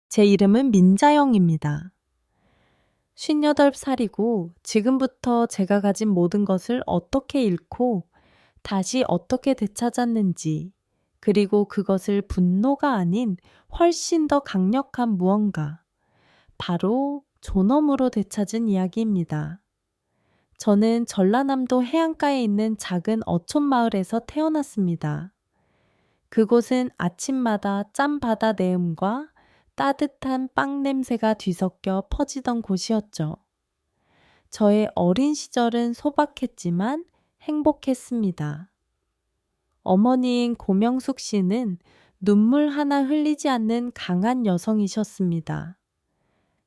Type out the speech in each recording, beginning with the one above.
제 이름은 민자영입니다. 58살이고 지금부터 제가 가진 모든 것을 어떻게 잃고 다시 어떻게 되찾았는지, 그리고 그것을 분노가 아닌 훨씬 더 강력한 무언가, 바로 존엄으로 되찾은 이야기입니다. 저는 전라남도 해안가에 있는 작은 어촌 마을에서 태어났습니다. 그곳은 아침마다 짠 바다 내음과 따뜻한 빵 냄새가 뒤섞여 퍼지던 곳이었죠. 저의 어린 시절은 소박했지만 행복했습니다. 어머니인 고명숙 씨는 눈물 하나 흘리지 않는 강한 여성이셨습니다.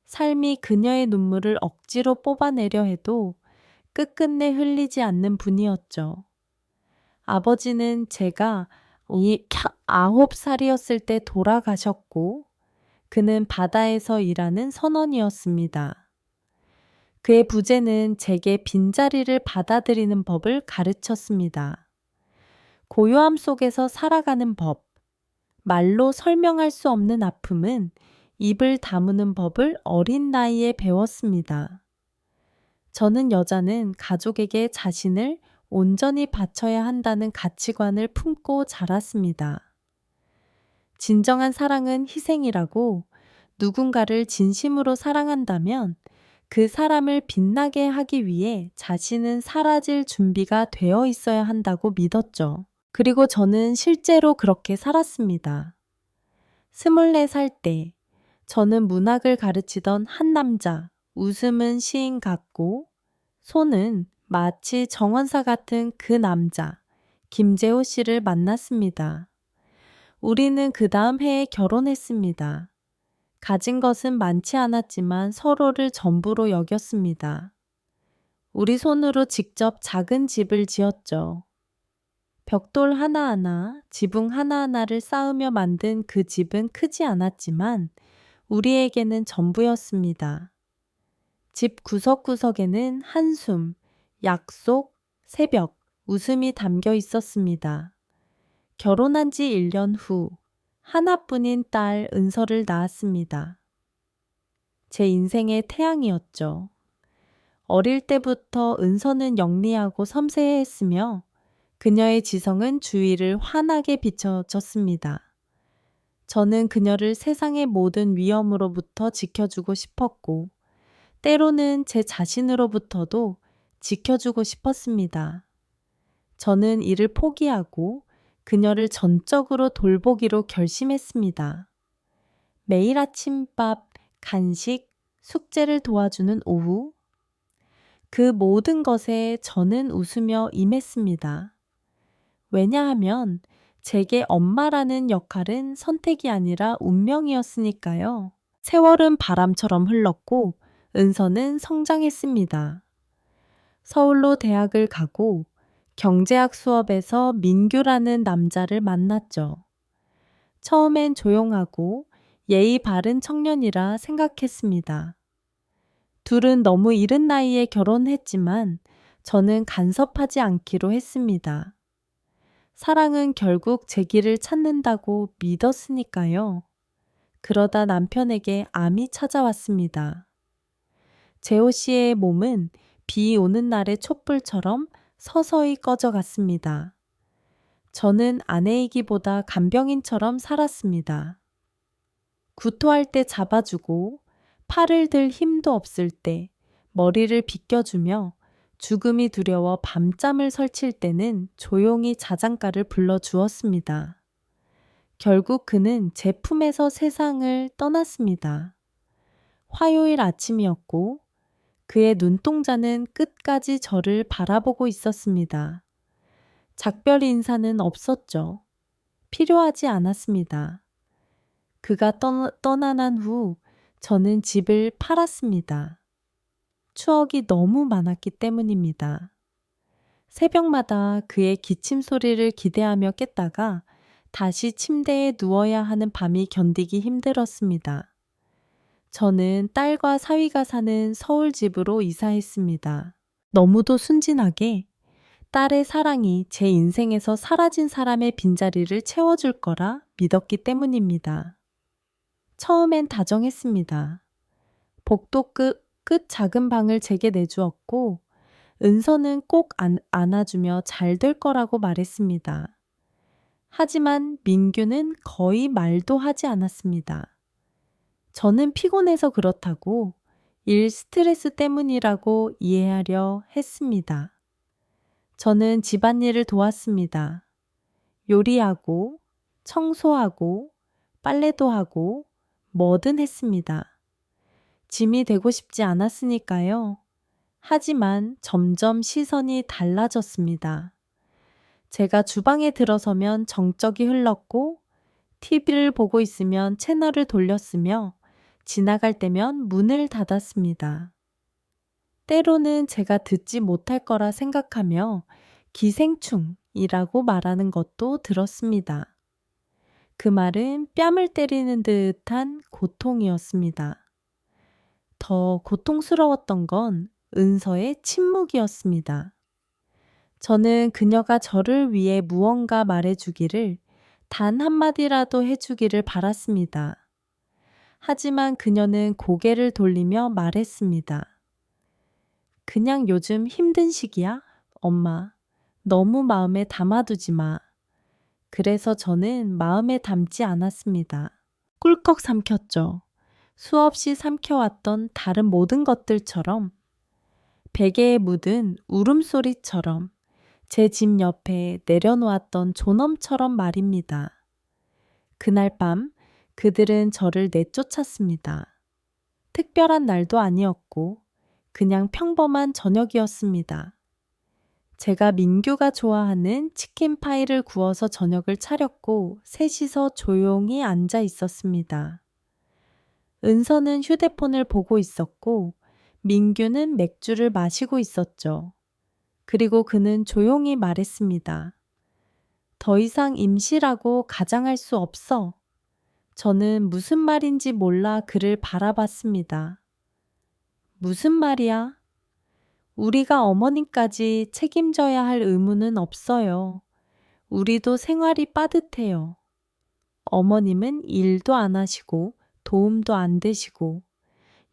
삶이 그녀의 눈물을 억지로 뽑아내려 해도 끝끝내 흘리지 않는 분이었죠. 아버지는 제가 9살이었을 때 돌아가셨고, 그는 바다에서 일하는 선원이었습니다. 그의 부재는 제게 빈자리를 받아들이는 법을 가르쳤습니다. 고요함 속에서 살아가는 법, 말로 설명할 수 없는 아픔은 입을 다무는 법을 어린 나이에 배웠습니다. 저는 여자는 가족에게 자신을 온전히 바쳐야 한다는 가치관을 품고 자랐습니다. 진정한 사랑은 희생이라고, 누군가를 진심으로 사랑한다면 그 사람을 빛나게 하기 위해 자신은 사라질 준비가 되어 있어야 한다고 믿었죠. 그리고 저는 실제로 그렇게 살았습니다. 24살 때 저는 문학을 가르치던 한 남자, 웃음은 시인 같고 손은 마치 정원사 같은 그 남자, 김재호 씨를 만났습니다. 우리는 그 다음 해에 결혼했습니다. 가진 것은 많지 않았지만 서로를 전부로 여겼습니다. 우리 손으로 직접 작은 집을 지었죠. 벽돌 하나하나, 지붕 하나하나를 쌓으며 만든 그 집은 크지 않았지만 우리에게는 전부였습니다. 집 구석구석에는 한숨, 약속, 새벽, 웃음이 담겨 있었습니다. 결혼한 지 1년 후 하나뿐인 딸 은서를 낳았습니다. 제 인생의 태양이었죠. 어릴 때부터 은서는 영리하고 섬세했으며 그녀의 지성은 주위를 환하게 비춰줬습니다. 저는 그녀를 세상의 모든 위험으로부터 지켜주고 싶었고, 때로는 제 자신으로부터도 지켜주고 싶었습니다. 저는 이를 포기하고 그녀를 전적으로 돌보기로 결심했습니다. 매일 아침밥, 간식, 숙제를 도와주는 오후, 그 모든 것에 저는 웃으며 임했습니다. 왜냐하면 제게 엄마라는 역할은 선택이 아니라 운명이었으니까요. 세월은 바람처럼 흘렀고 은서는 성장했습니다. 서울로 대학을 가고 경제학 수업에서 민규라는 남자를 만났죠. 처음엔 조용하고 예의 바른 청년이라 생각했습니다. 둘은 너무 이른 나이에 결혼했지만 저는 간섭하지 않기로 했습니다. 사랑은 결국 제 길을 찾는다고 믿었으니까요. 그러다 남편에게 암이 찾아왔습니다. 재호 씨의 몸은 비 오는 날의 촛불처럼 서서히 꺼져갔습니다. 저는 아내이기보다 간병인처럼 살았습니다. 구토할 때 잡아주고 팔을 들 힘도 없을 때 머리를 빗겨주며 죽음이 두려워 밤잠을 설칠 때는 조용히 자장가를 불러주었습니다. 결국 그는 제 품에서 세상을 떠났습니다. 화요일 아침이었고 그의 눈동자는 끝까지 저를 바라보고 있었습니다. 작별 인사는 없었죠. 필요하지 않았습니다. 그가 떠난 후 저는 집을 팔았습니다. 추억이 너무 많았기 때문입니다. 새벽마다 그의 기침 소리를 기대하며 깼다가 다시 침대에 누워야 하는 밤이 견디기 힘들었습니다. 저는 딸과 사위가 사는 서울 집으로 이사했습니다. 너무도 순진하게 딸의 사랑이 제 인생에서 사라진 사람의 빈자리를 채워줄 거라 믿었기 때문입니다. 처음엔 다정했습니다. 복도 끝 작은 방을 제게 내주었고 은서는 꼭 안아주며 잘 될 거라고 말했습니다. 하지만 민규는 거의 말도 하지 않았습니다. 저는 피곤해서 그렇다고 일 스트레스 때문이라고 이해하려 했습니다. 저는 집안일을 도왔습니다. 요리하고 청소하고 빨래도 하고 뭐든 했습니다. 짐이 되고 싶지 않았으니까요. 하지만 점점 시선이 달라졌습니다. 제가 주방에 들어서면 정적이 흘렀고 TV를 보고 있으면 채널을 돌렸으며 지나갈 때면 문을 닫았습니다. 때로는 제가 듣지 못할 거라 생각하며 기생충이라고 말하는 것도 들었습니다. 그 말은 뺨을 때리는 듯한 고통이었습니다. 더 고통스러웠던 건 은서의 침묵이었습니다. 저는 그녀가 저를 위해 무언가 말해주기를 단 한마디라도 해주기를 바랐습니다. 하지만 그녀는 고개를 돌리며 말했습니다. 그냥 요즘 힘든 시기야? 엄마, 너무 마음에 담아두지 마. 그래서 저는 마음에 담지 않았습니다. 꿀꺽 삼켰죠. 수없이 삼켜왔던 다른 모든 것들처럼 베개에 묻은 울음소리처럼 제 집 옆에 내려놓았던 존엄처럼 말입니다. 그날 밤 그들은 저를 내쫓았습니다. 특별한 날도 아니었고 그냥 평범한 저녁이었습니다. 제가 민규가 좋아하는 치킨 파이를 구워서 저녁을 차렸고 셋이서 조용히 앉아 있었습니다. 은서는 휴대폰을 보고 있었고 민규는 맥주를 마시고 있었죠. 그리고 그는 조용히 말했습니다. 더 이상 임시라고 가장할 수 없어. 저는 무슨 말인지 몰라 그를 바라봤습니다. 무슨 말이야? 우리가 어머님까지 책임져야 할 의무는 없어요. 우리도 생활이 빠듯해요. 어머님은 일도 안 하시고 도움도 안 되시고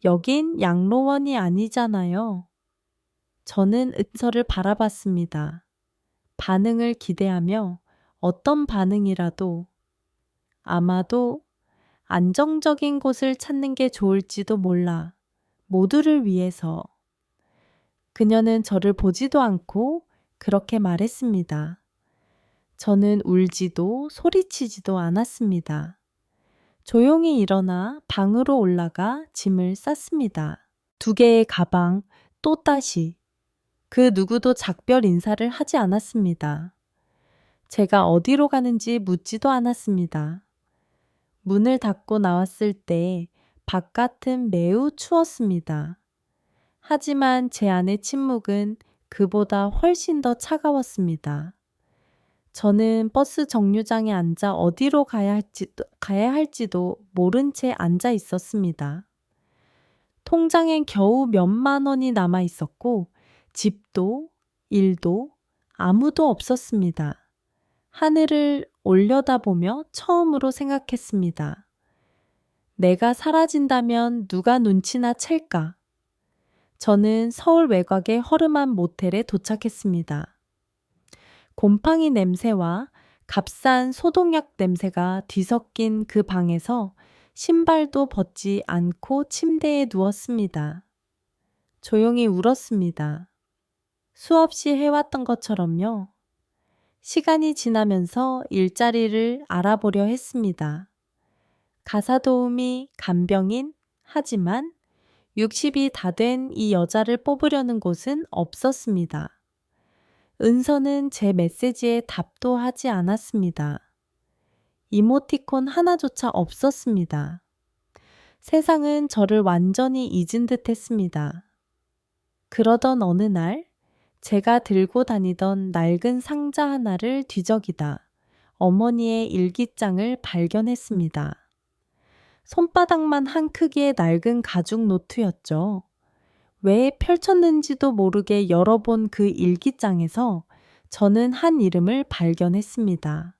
여긴 양로원이 아니잖아요. 저는 은서를 바라봤습니다. 반응을 기대하며 어떤 반응이라도 아마도 안정적인 곳을 찾는 게 좋을지도 몰라. 모두를 위해서. 그녀는 저를 보지도 않고 그렇게 말했습니다. 저는 울지도 소리치지도 않았습니다. 조용히 일어나 방으로 올라가 짐을 쌌습니다. 2개의 가방, 또다시. 그 누구도 작별 인사를 하지 않았습니다. 제가 어디로 가는지 묻지도 않았습니다. 문을 닫고 나왔을 때 바깥은 매우 추웠습니다. 하지만 제 안의 침묵은 그보다 훨씬 더 차가웠습니다. 저는 버스 정류장에 앉아 어디로 가야 할지도 모른 채 앉아 있었습니다. 통장엔 겨우 몇만 원이 남아 있었고 집도 일도 아무도 없었습니다. 하늘을 올려다보며 처음으로 생각했습니다. 내가 사라진다면 누가 눈치나 챌까? 저는 서울 외곽의 허름한 모텔에 도착했습니다. 곰팡이 냄새와 값싼 소독약 냄새가 뒤섞인 그 방에서 신발도 벗지 않고 침대에 누웠습니다. 조용히 울었습니다. 수없이 해왔던 것처럼요. 시간이 지나면서 일자리를 알아보려 했습니다. 가사 도우미 간병인 하지만 60이 다 된 이 여자를 뽑으려는 곳은 없었습니다. 은서는 제 메시지에 답도 하지 않았습니다. 이모티콘 하나조차 없었습니다. 세상은 저를 완전히 잊은 듯 했습니다. 그러던 어느 날 제가 들고 다니던 낡은 상자 하나를 뒤적이다 어머니의 일기장을 발견했습니다. 손바닥만 한 크기의 낡은 가죽 노트였죠. 왜 펼쳤는지도 모르게 열어본 그 일기장에서 저는 한 이름을 발견했습니다.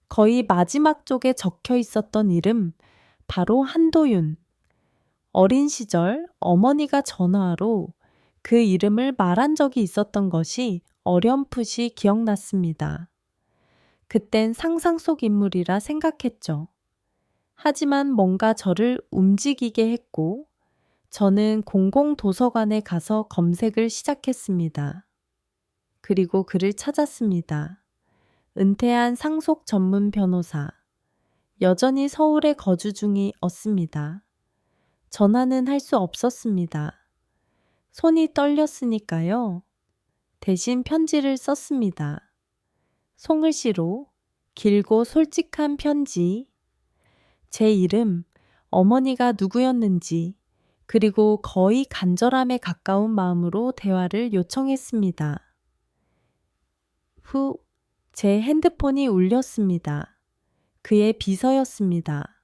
거의 마지막 쪽에 적혀 있었던 이름, 바로 한도윤. 어린 시절 어머니가 전화로 그 이름을 말한 적이 있었던 것이 어렴풋이 기억났습니다. 그땐 상상 속 인물이라 생각했죠. 하지만 뭔가 저를 움직이게 했고, 저는 공공도서관에 가서 검색을 시작했습니다. 그리고 그를 찾았습니다. 은퇴한 상속 전문 변호사. 여전히 서울에 거주 중이었습니다. 전화는 할 수 없었습니다. 손이 떨렸으니까요. 대신 편지를 썼습니다. 송글씨로 길고 솔직한 편지. 제 이름, 어머니가 누구였는지, 그리고 거의 간절함에 가까운 마음으로 대화를 요청했습니다. 후, 제 핸드폰이 울렸습니다. 그의 비서였습니다.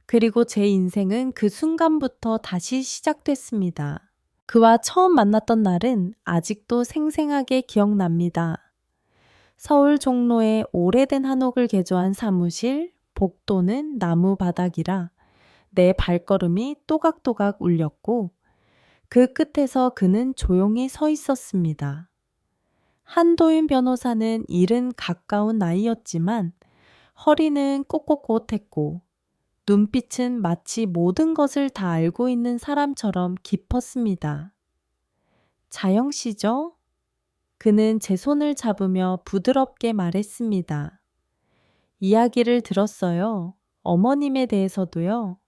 그리고 제 인생은 그 순간부터 다시 시작됐습니다. 그와 처음 만났던 날은 아직도 생생하게 기억납니다. 서울 종로에 오래된 한옥을 개조한 사무실, 복도는 나무 바닥이라 내 발걸음이 또각또각 울렸고 그 끝에서 그는 조용히 서 있었습니다. 한도윤 변호사는 일은 가까운 나이였지만 허리는 꼿꼿꼿했고 눈빛은 마치 모든 것을 다 알고 있는 사람처럼 깊었습니다. 자영 씨죠? 그는 제 손을 잡으며 부드럽게 말했습니다. 이야기를 들었어요. 어머님에 대해서도요.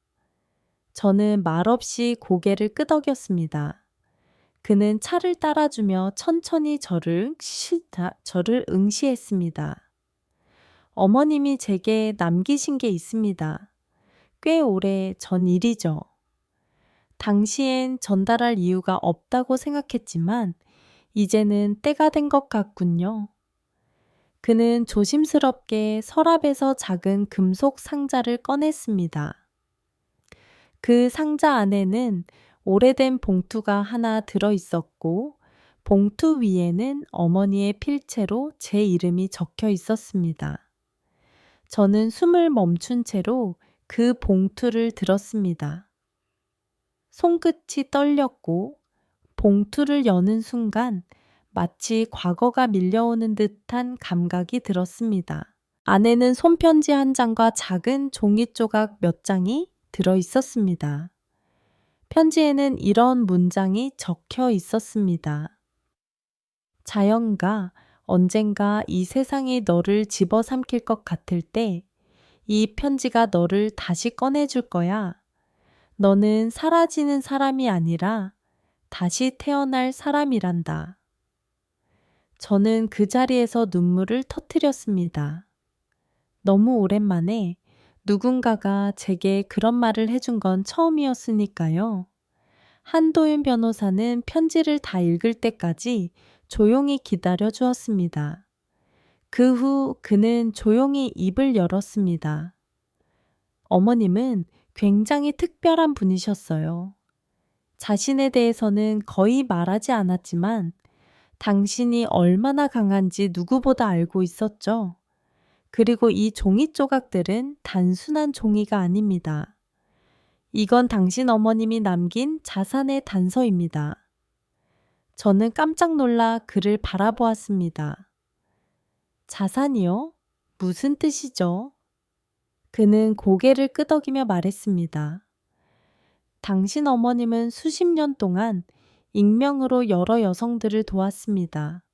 저는 말없이 고개를 끄덕였습니다. 그는 차를 따라주며 천천히 저를 응시했습니다. 어머님이 제게 남기신 게 있습니다. 꽤 오래 전 일이죠. 당시엔 전달할 이유가 없다고 생각했지만 이제는 때가 된 것 같군요. 그는 조심스럽게 서랍에서 작은 금속 상자를 꺼냈습니다. 그 상자 안에는 오래된 봉투가 하나 들어 있었고 봉투 위에는 어머니의 필체로 제 이름이 적혀 있었습니다. 저는 숨을 멈춘 채로 그 봉투를 들었습니다. 손끝이 떨렸고 봉투를 여는 순간 마치 과거가 밀려오는 듯한 감각이 들었습니다. 안에는 손편지 한 장과 작은 종이 조각 몇 장이 들어 있었습니다. 편지에는 이런 문장이 적혀 있었습니다. 자영가, 언젠가 이 세상이 너를 집어삼킬 것 같을 때 이 편지가 너를 다시 꺼내줄 거야. 너는 사라지는 사람이 아니라 다시 태어날 사람이란다. 저는 그 자리에서 눈물을 터뜨렸습니다. 너무 오랜만에 누군가가 제게 그런 말을 해준 건 처음이었으니까요. 한도윤 변호사는 편지를 다 읽을 때까지 조용히 기다려 주었습니다. 그 후 그는 조용히 입을 열었습니다. 어머님은 굉장히 특별한 분이셨어요. 자신에 대해서는 거의 말하지 않았지만 당신이 얼마나 강한지 누구보다 알고 있었죠. 그리고 이 종이 조각들은 단순한 종이가 아닙니다. 이건 당신 어머님이 남긴 자산의 단서입니다. 저는 깜짝 놀라 그를 바라보았습니다. 자산이요? 무슨 뜻이죠? 그는 고개를 끄덕이며 말했습니다. 당신 어머님은 수십 년 동안 익명으로 여러 여성들을 도왔습니다.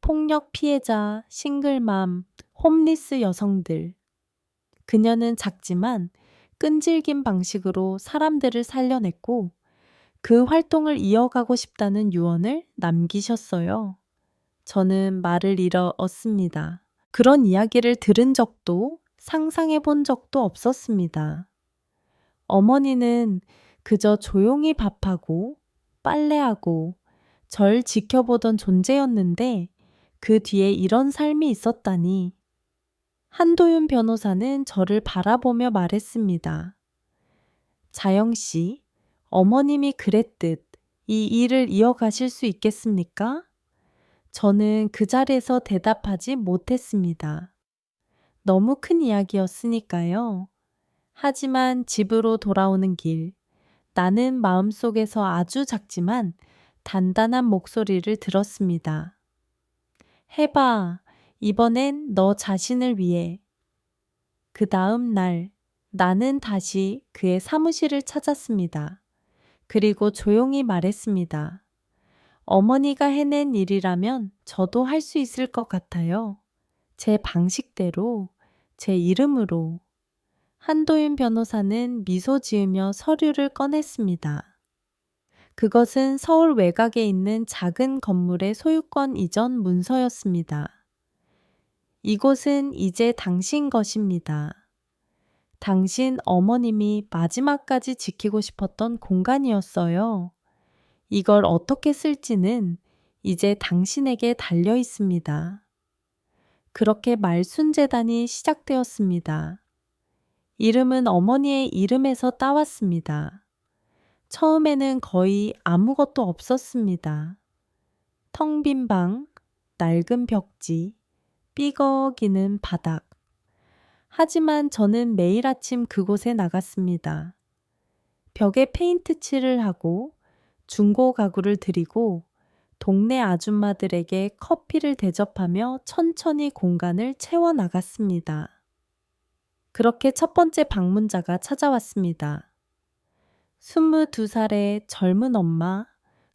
폭력 피해자, 싱글맘, 홈리스 여성들. 그녀는 작지만 끈질긴 방식으로 사람들을 살려냈고 그 활동을 이어가고 싶다는 유언을 남기셨어요. 저는 말을 잃었습니다. 그런 이야기를 들은 적도 상상해 본 적도 없었습니다. 어머니는 그저 조용히 밥하고 빨래하고 절 지켜보던 존재였는데 그 뒤에 이런 삶이 있었다니. 한도윤 변호사는 저를 바라보며 말했습니다. 자영 씨, 어머님이 그랬듯 이 일을 이어가실 수 있겠습니까? 저는 그 자리에서 대답하지 못했습니다. 너무 큰 이야기였으니까요. 하지만 집으로 돌아오는 길, 나는 마음속에서 아주 작지만 단단한 목소리를 들었습니다. 해봐. 이번엔 너 자신을 위해. 그 다음 날, 나는 다시 그의 사무실을 찾았습니다. 그리고 조용히 말했습니다. 어머니가 해낸 일이라면 저도 할 수 있을 것 같아요. 제 방식대로, 제 이름으로. 한도윤 변호사는 미소 지으며 서류를 꺼냈습니다. 그것은 서울 외곽에 있는 작은 건물의 소유권 이전 문서였습니다. 이곳은 이제 당신 것입니다. 당신 어머님이 마지막까지 지키고 싶었던 공간이었어요. 이걸 어떻게 쓸지는 이제 당신에게 달려 있습니다. 그렇게 말순재단이 시작되었습니다. 이름은 어머니의 이름에서 따왔습니다. 처음에는 거의 아무것도 없었습니다. 텅 빈 방, 낡은 벽지, 삐걱이는 바닥. 하지만 저는 매일 아침 그곳에 나갔습니다. 벽에 페인트 칠을 하고 중고 가구를 드리고 동네 아줌마들에게 커피를 대접하며 천천히 공간을 채워 나갔습니다. 그렇게 첫 번째 방문자가 찾아왔습니다. 22살의 젊은 엄마,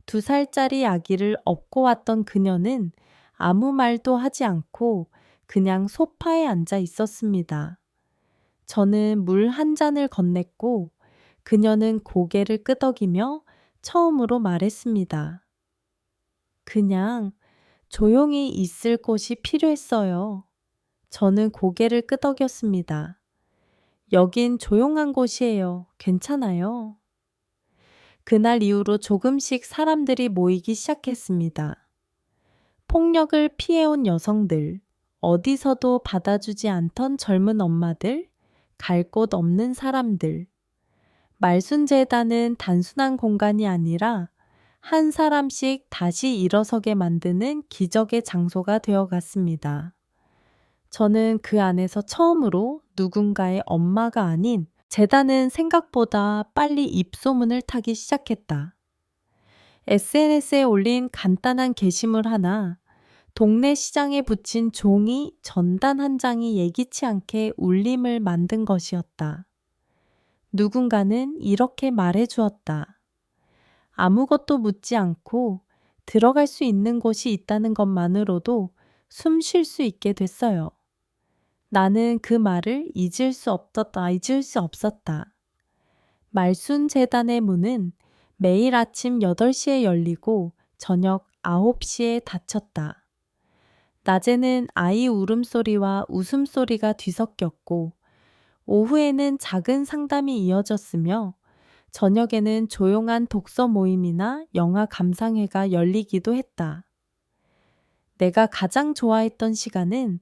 2살짜리 아기를 업고 왔던 그녀는 아무 말도 하지 않고 그냥 소파에 앉아 있었습니다. 저는 물 한 잔을 건넸고 그녀는 고개를 끄덕이며 처음으로 말했습니다. 그냥 조용히 있을 곳이 필요했어요. 저는 고개를 끄덕였습니다. 여긴 조용한 곳이에요. 괜찮아요. 그날 이후로 조금씩 사람들이 모이기 시작했습니다. 폭력을 피해온 여성들, 어디서도 받아주지 않던 젊은 엄마들, 갈 곳 없는 사람들. 말순재단은 단순한 공간이 아니라 한 사람씩 다시 일어서게 만드는 기적의 장소가 되어갔습니다. 저는 그 안에서 처음으로 누군가의 엄마가 아닌 재단은 생각보다 빨리 입소문을 타기 시작했다. SNS에 올린 간단한 게시물 하나, 동네 시장에 붙인 종이 전단 한 장이 예기치 않게 울림을 만든 것이었다. 누군가는 이렇게 말해 주었다. 아무것도 묻지 않고 들어갈 수 있는 곳이 있다는 것만으로도 숨 쉴 수 있게 됐어요. 나는 그 말을 잊을 수 없었다. 말순재단의 문은 매일 아침 8시에 열리고 저녁 9시에 닫혔다. 낮에는 아이 울음소리와 웃음소리가 뒤섞였고 오후에는 작은 상담이 이어졌으며 저녁에는 조용한 독서 모임이나 영화 감상회가 열리기도 했다. 내가 가장 좋아했던 시간은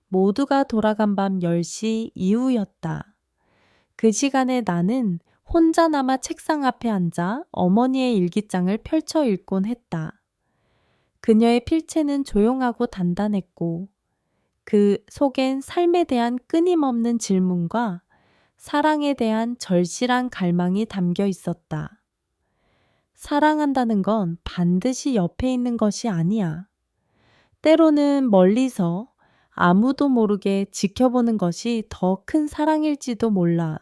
모두가 돌아간 밤 10시 이후였다. 그 시간에 나는 혼자 남아 책상 앞에 앉아 어머니의 일기장을 펼쳐 읽곤 했다. 그녀의 필체는 조용하고 단단했고 그 속엔 삶에 대한 끊임없는 질문과 사랑에 대한 절실한 갈망이 담겨 있었다. 사랑한다는 건 반드시 옆에 있는 것이 아니야. 때로는 멀리서 아무도 모르게 지켜보는 것이 더 큰 사랑일지도 몰라.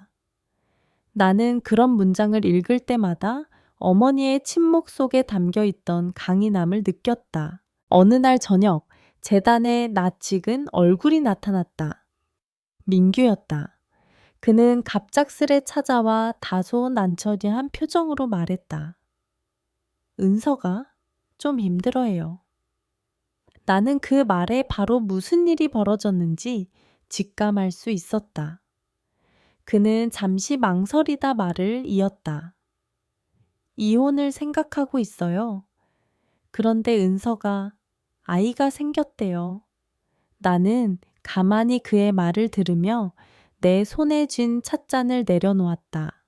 나는 그런 문장을 읽을 때마다 어머니의 침묵 속에 담겨 있던 강인함을 느꼈다. 어느 날 저녁, 재단에 낯익은 얼굴이 나타났다. 민규였다. 그는 갑작스레 찾아와 다소 난처한 표정으로 말했다. 은서가 좀 힘들어해요. 나는 그 말에 바로 무슨 일이 벌어졌는지 직감할 수 있었다. 그는 잠시 망설이다 말을 이었다. 이혼을 생각하고 있어요. 그런데 은서가 아이가 생겼대요. 나는 가만히 그의 말을 들으며 내 손에 쥔 찻잔을 내려놓았다.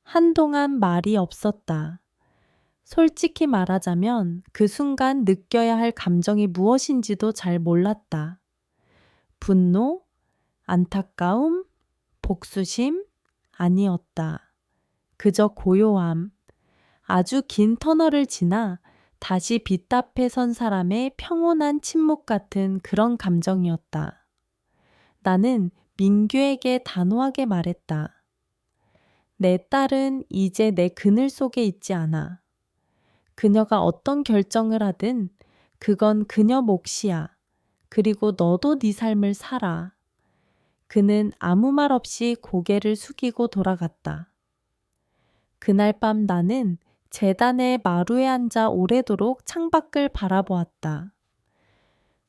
한동안 말이 없었다. 솔직히 말하자면 그 순간 느껴야 할 감정이 무엇인지도 잘 몰랐다. 분노, 안타까움, 복수심, 아니었다. 그저 고요함. 아주 긴 터널을 지나 다시 빛 앞에 선 사람의 평온한 침묵 같은 그런 감정이었다. 나는 민규에게 단호하게 말했다. 내 딸은 이제 내 그늘 속에 있지 않아. 그녀가 어떤 결정을 하든 그건 그녀 몫이야. 그리고 너도 네 삶을 살아. 그는 아무 말 없이 고개를 숙이고 돌아갔다. 그날 밤 나는 재단의 마루에 앉아 오래도록 창밖을 바라보았다.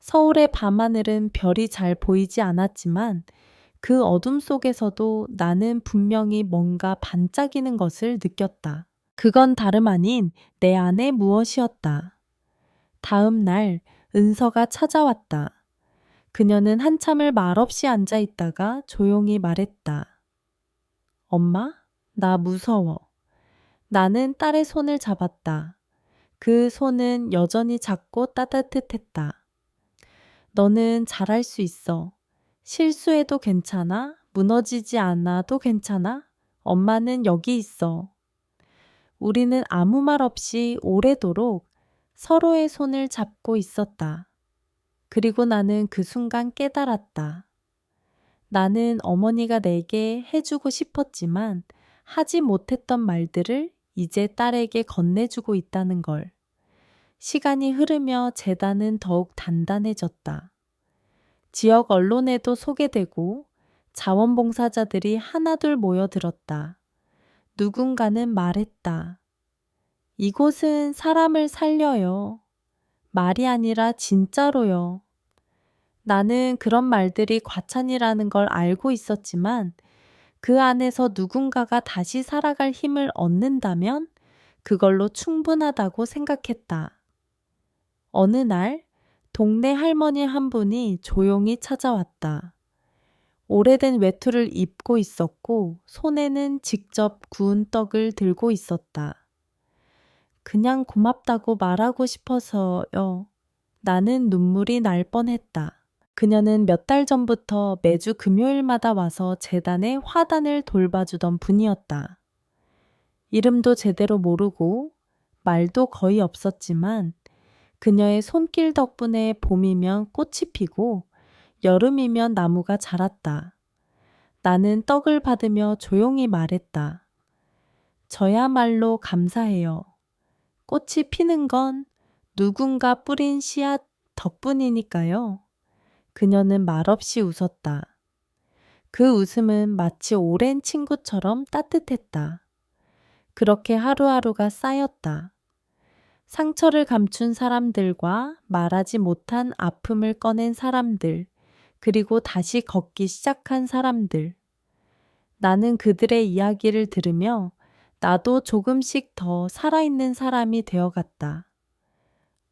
서울의 밤하늘은 별이 잘 보이지 않았지만 그 어둠 속에서도 나는 분명히 뭔가 반짝이는 것을 느꼈다. 그건 다름 아닌 내 안에 무엇이었다. 다음 날 은서가 찾아왔다. 그녀는 한참을 말없이 앉아 있다가 조용히 말했다. 엄마, 나 무서워. 나는 딸의 손을 잡았다. 그 손은 여전히 작고 따뜻했다. 너는 잘할 수 있어. 실수해도 괜찮아? 무너지지 않아도 괜찮아? 엄마는 여기 있어. 우리는 아무 말 없이 오래도록 서로의 손을 잡고 있었다. 그리고 나는 그 순간 깨달았다. 나는 어머니가 내게 해주고 싶었지만 하지 못했던 말들을 이제 딸에게 건네주고 있다는 걸. 시간이 흐르며 재단은 더욱 단단해졌다. 지역 언론에도 소개되고 자원봉사자들이 하나둘 모여들었다. 누군가는 말했다. 이곳은 사람을 살려요. 말이 아니라 진짜로요. 나는 그런 말들이 과찬이라는 걸 알고 있었지만 그 안에서 누군가가 다시 살아갈 힘을 얻는다면 그걸로 충분하다고 생각했다. 어느 날 동네 할머니 한 분이 조용히 찾아왔다. 오래된 외투를 입고 있었고 손에는 직접 구운 떡을 들고 있었다. 그냥 고맙다고 말하고 싶어서요. 나는 눈물이 날 뻔했다. 그녀는 몇 달 전부터 매주 금요일마다 와서 재단의 화단을 돌봐주던 분이었다. 이름도 제대로 모르고 말도 거의 없었지만 그녀의 손길 덕분에 봄이면 꽃이 피고 여름이면 나무가 자랐다. 나는 떡을 받으며 조용히 말했다. 저야말로 감사해요. 꽃이 피는 건 누군가 뿌린 씨앗 덕분이니까요. 그녀는 말없이 웃었다. 그 웃음은 마치 오랜 친구처럼 따뜻했다. 그렇게 하루하루가 쌓였다. 상처를 감춘 사람들과 말하지 못한 아픔을 꺼낸 사람들, 그리고 다시 걷기 시작한 사람들. 나는 그들의 이야기를 들으며 나도 조금씩 더 살아있는 사람이 되어갔다.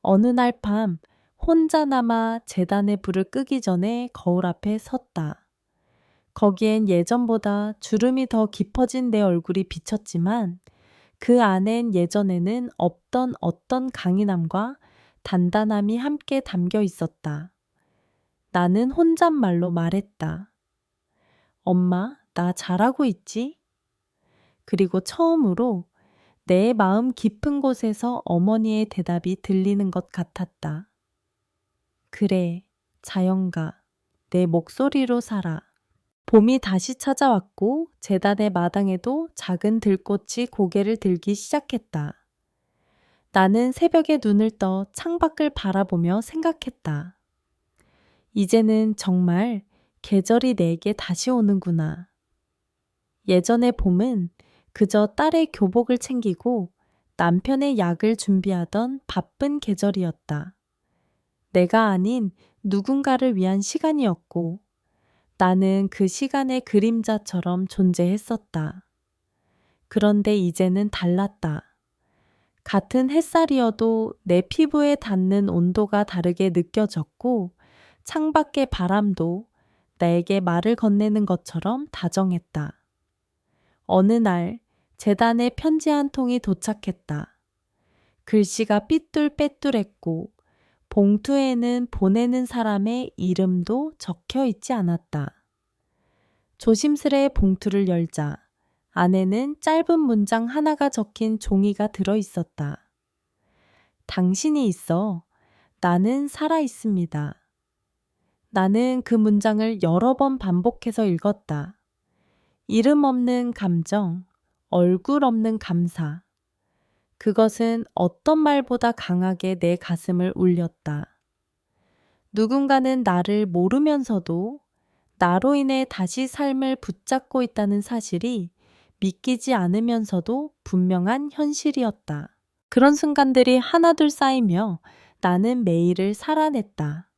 어느 날 밤 혼자 남아 재단의 불을 끄기 전에 거울 앞에 섰다. 거기엔 예전보다 주름이 더 깊어진 내 얼굴이 비쳤지만 그 안엔 예전에는 없던 어떤 강인함과 단단함이 함께 담겨 있었다. 나는 혼잣말로 말했다. 엄마, 나 잘하고 있지? 그리고 처음으로 내 마음 깊은 곳에서 어머니의 대답이 들리는 것 같았다. 그래, 자연가, 내 목소리로 살아. 봄이 다시 찾아왔고 재단의 마당에도 작은 들꽃이 고개를 들기 시작했다. 나는 새벽에 눈을 떠 창밖을 바라보며 생각했다. 이제는 정말 계절이 내게 다시 오는구나. 예전의 봄은 그저 딸의 교복을 챙기고 남편의 약을 준비하던 바쁜 계절이었다. 내가 아닌 누군가를 위한 시간이었고 나는 그 시간의 그림자처럼 존재했었다. 그런데 이제는 달랐다. 같은 햇살이어도 내 피부에 닿는 온도가 다르게 느껴졌고 창밖의 바람도 나에게 말을 건네는 것처럼 다정했다. 어느 날 재단에 편지 한 통이 도착했다. 글씨가 삐뚤빼뚤했고 봉투에는 보내는 사람의 이름도 적혀 있지 않았다. 조심스레 봉투를 열자 안에는 짧은 문장 하나가 적힌 종이가 들어 있었다. 당신이 있어. 나는 살아 있습니다. 나는 그 문장을 여러 번 반복해서 읽었다. 이름 없는 감정, 얼굴 없는 감사. 그것은 어떤 말보다 강하게 내 가슴을 울렸다. 누군가는 나를 모르면서도 나로 인해 다시 삶을 붙잡고 있다는 사실이 믿기지 않으면서도 분명한 현실이었다. 그런 순간들이 하나둘 쌓이며 나는 매일을 살아냈다.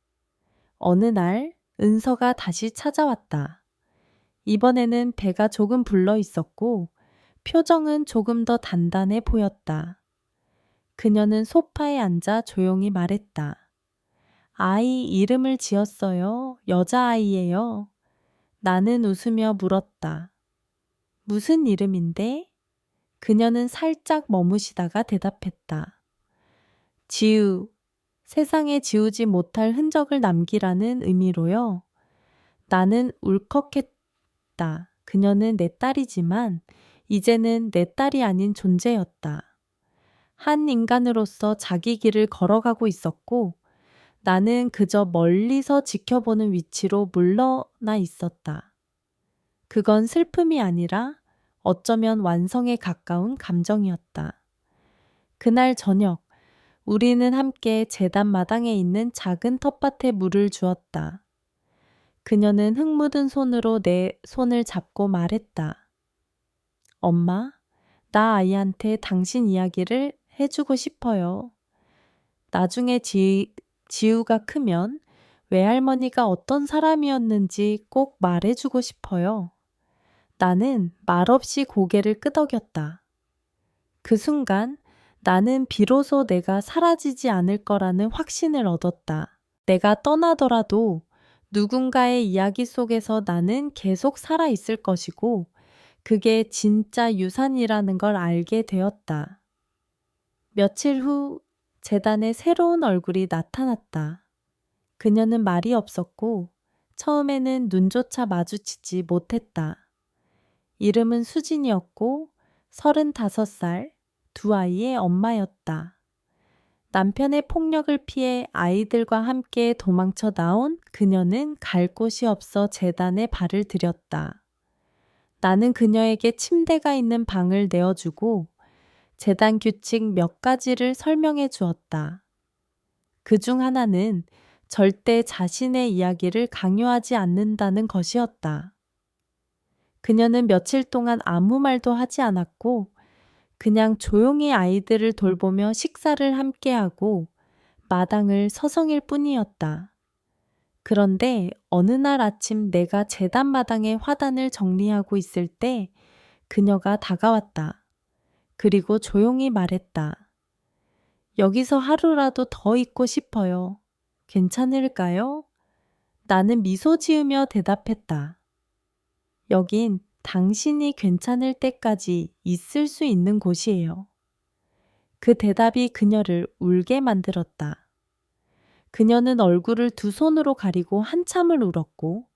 어느 날 은서가 다시 찾아왔다. 이번에는 배가 조금 불러 있었고 표정은 조금 더 단단해 보였다. 그녀는 소파에 앉아 조용히 말했다. 아이 이름을 지었어요. 여자아이예요. 나는 웃으며 물었다. 무슨 이름인데? 그녀는 살짝 머무시다가 대답했다. 지우, 세상에 지우지 못할 흔적을 남기라는 의미로요. 나는 울컥했다. 그녀는 내 딸이지만 이제는 내 딸이 아닌 존재였다. 한 인간으로서 자기 길을 걸어가고 있었고 나는 그저 멀리서 지켜보는 위치로 물러나 있었다. 그건 슬픔이 아니라 어쩌면 완성에 가까운 감정이었다. 그날 저녁, 우리는 함께 제단 마당에 있는 작은 텃밭에 물을 주었다. 그녀는 흙 묻은 손으로 내 손을 잡고 말했다. 엄마, 나 아이한테 당신 이야기를 해주고 싶어요. 나중에 지우가 크면 외할머니가 어떤 사람이었는지 꼭 말해주고 싶어요. 나는 말없이 고개를 끄덕였다. 그 순간 나는 비로소 내가 사라지지 않을 거라는 확신을 얻었다. 내가 떠나더라도 누군가의 이야기 속에서 나는 계속 살아있을 것이고 그게 진짜 유산이라는 걸 알게 되었다. 며칠 후 재단에 새로운 얼굴이 나타났다. 그녀는 말이 없었고 처음에는 눈조차 마주치지 못했다. 이름은 수진이었고 35살, 두 아이의 엄마였다. 남편의 폭력을 피해 아이들과 함께 도망쳐 나온 그녀는 갈 곳이 없어 재단에 발을 들였다. 나는 그녀에게 침대가 있는 방을 내어주고 재단 규칙 몇 가지를 설명해 주었다. 그중 하나는 절대 자신의 이야기를 강요하지 않는다는 것이었다. 그녀는 며칠 동안 아무 말도 하지 않았고 그냥 조용히 아이들을 돌보며 식사를 함께하고 마당을 서성일 뿐이었다. 그런데 어느 날 아침 내가 재단 마당에 화단을 정리하고 있을 때 그녀가 다가왔다. 그리고 조용히 말했다. 여기서 하루라도 더 있고 싶어요. 괜찮을까요? 나는 미소 지으며 대답했다. 여긴 당신이 괜찮을 때까지 있을 수 있는 곳이에요. 그 대답이 그녀를 울게 만들었다. 그녀는 얼굴을 두 손으로 가리고 한참을 울었고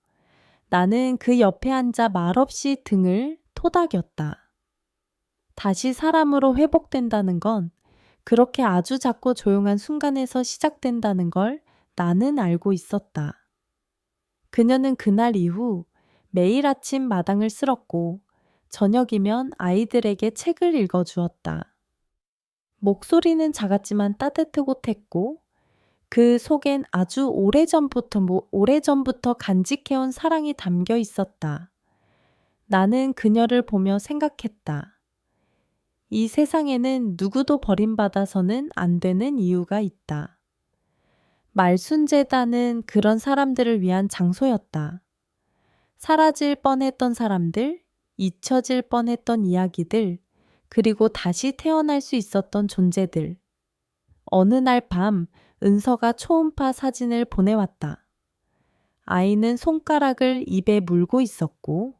나는 그 옆에 앉아 말없이 등을 토닥였다. 다시 사람으로 회복된다는 건 그렇게 아주 작고 조용한 순간에서 시작된다는 걸 나는 알고 있었다. 그녀는 그날 이후 매일 아침 마당을 쓸었고 저녁이면 아이들에게 책을 읽어주었다. 목소리는 작았지만 따뜻했고 그 속엔 아주 오래전부터 간직해온 사랑이 담겨 있었다. 나는 그녀를 보며 생각했다. 이 세상에는 누구도 버림받아서는 안 되는 이유가 있다. 말순재단은 그런 사람들을 위한 장소였다. 사라질 뻔했던 사람들, 잊혀질 뻔했던 이야기들, 그리고 다시 태어날 수 있었던 존재들. 어느 날 밤 은서가 초음파 사진을 보내왔다. 아이는 손가락을 입에 물고 있었고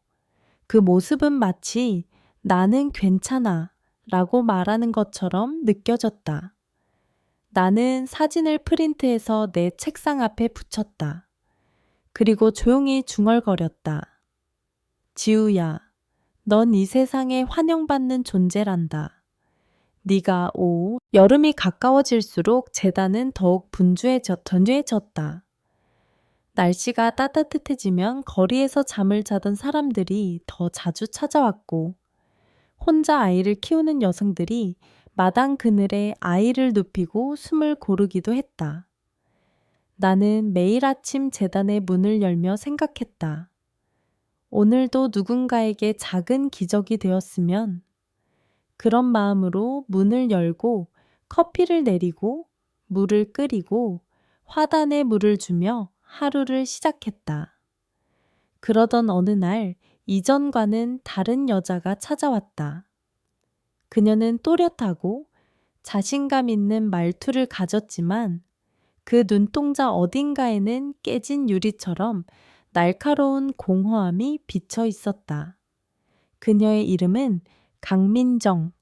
그 모습은 마치 나는 괜찮아 라고 말하는 것처럼 느껴졌다. 나는 사진을 프린트해서 내 책상 앞에 붙였다. 그리고 조용히 중얼거렸다. 지우야, 넌 이 세상에 환영받는 존재란다. 네가 여름이 가까워질수록 재단은 더욱 분주해졌다. 날씨가 따뜻해지면 거리에서 잠을 자던 사람들이 더 자주 찾아왔고, 혼자 아이를 키우는 여성들이 마당 그늘에 아이를 눕히고 숨을 고르기도 했다. 나는 매일 아침 재단의 문을 열며 생각했다. 오늘도 누군가에게 작은 기적이 되었으면, 그런 마음으로 문을 열고 커피를 내리고 물을 끓이고 화단에 물을 주며 하루를 시작했다. 그러던 어느 날 이전과는 다른 여자가 찾아왔다. 그녀는 또렷하고 자신감 있는 말투를 가졌지만 그 눈동자 어딘가에는 깨진 유리처럼 날카로운 공허함이 비쳐 있었다. 그녀의 이름은 강민정,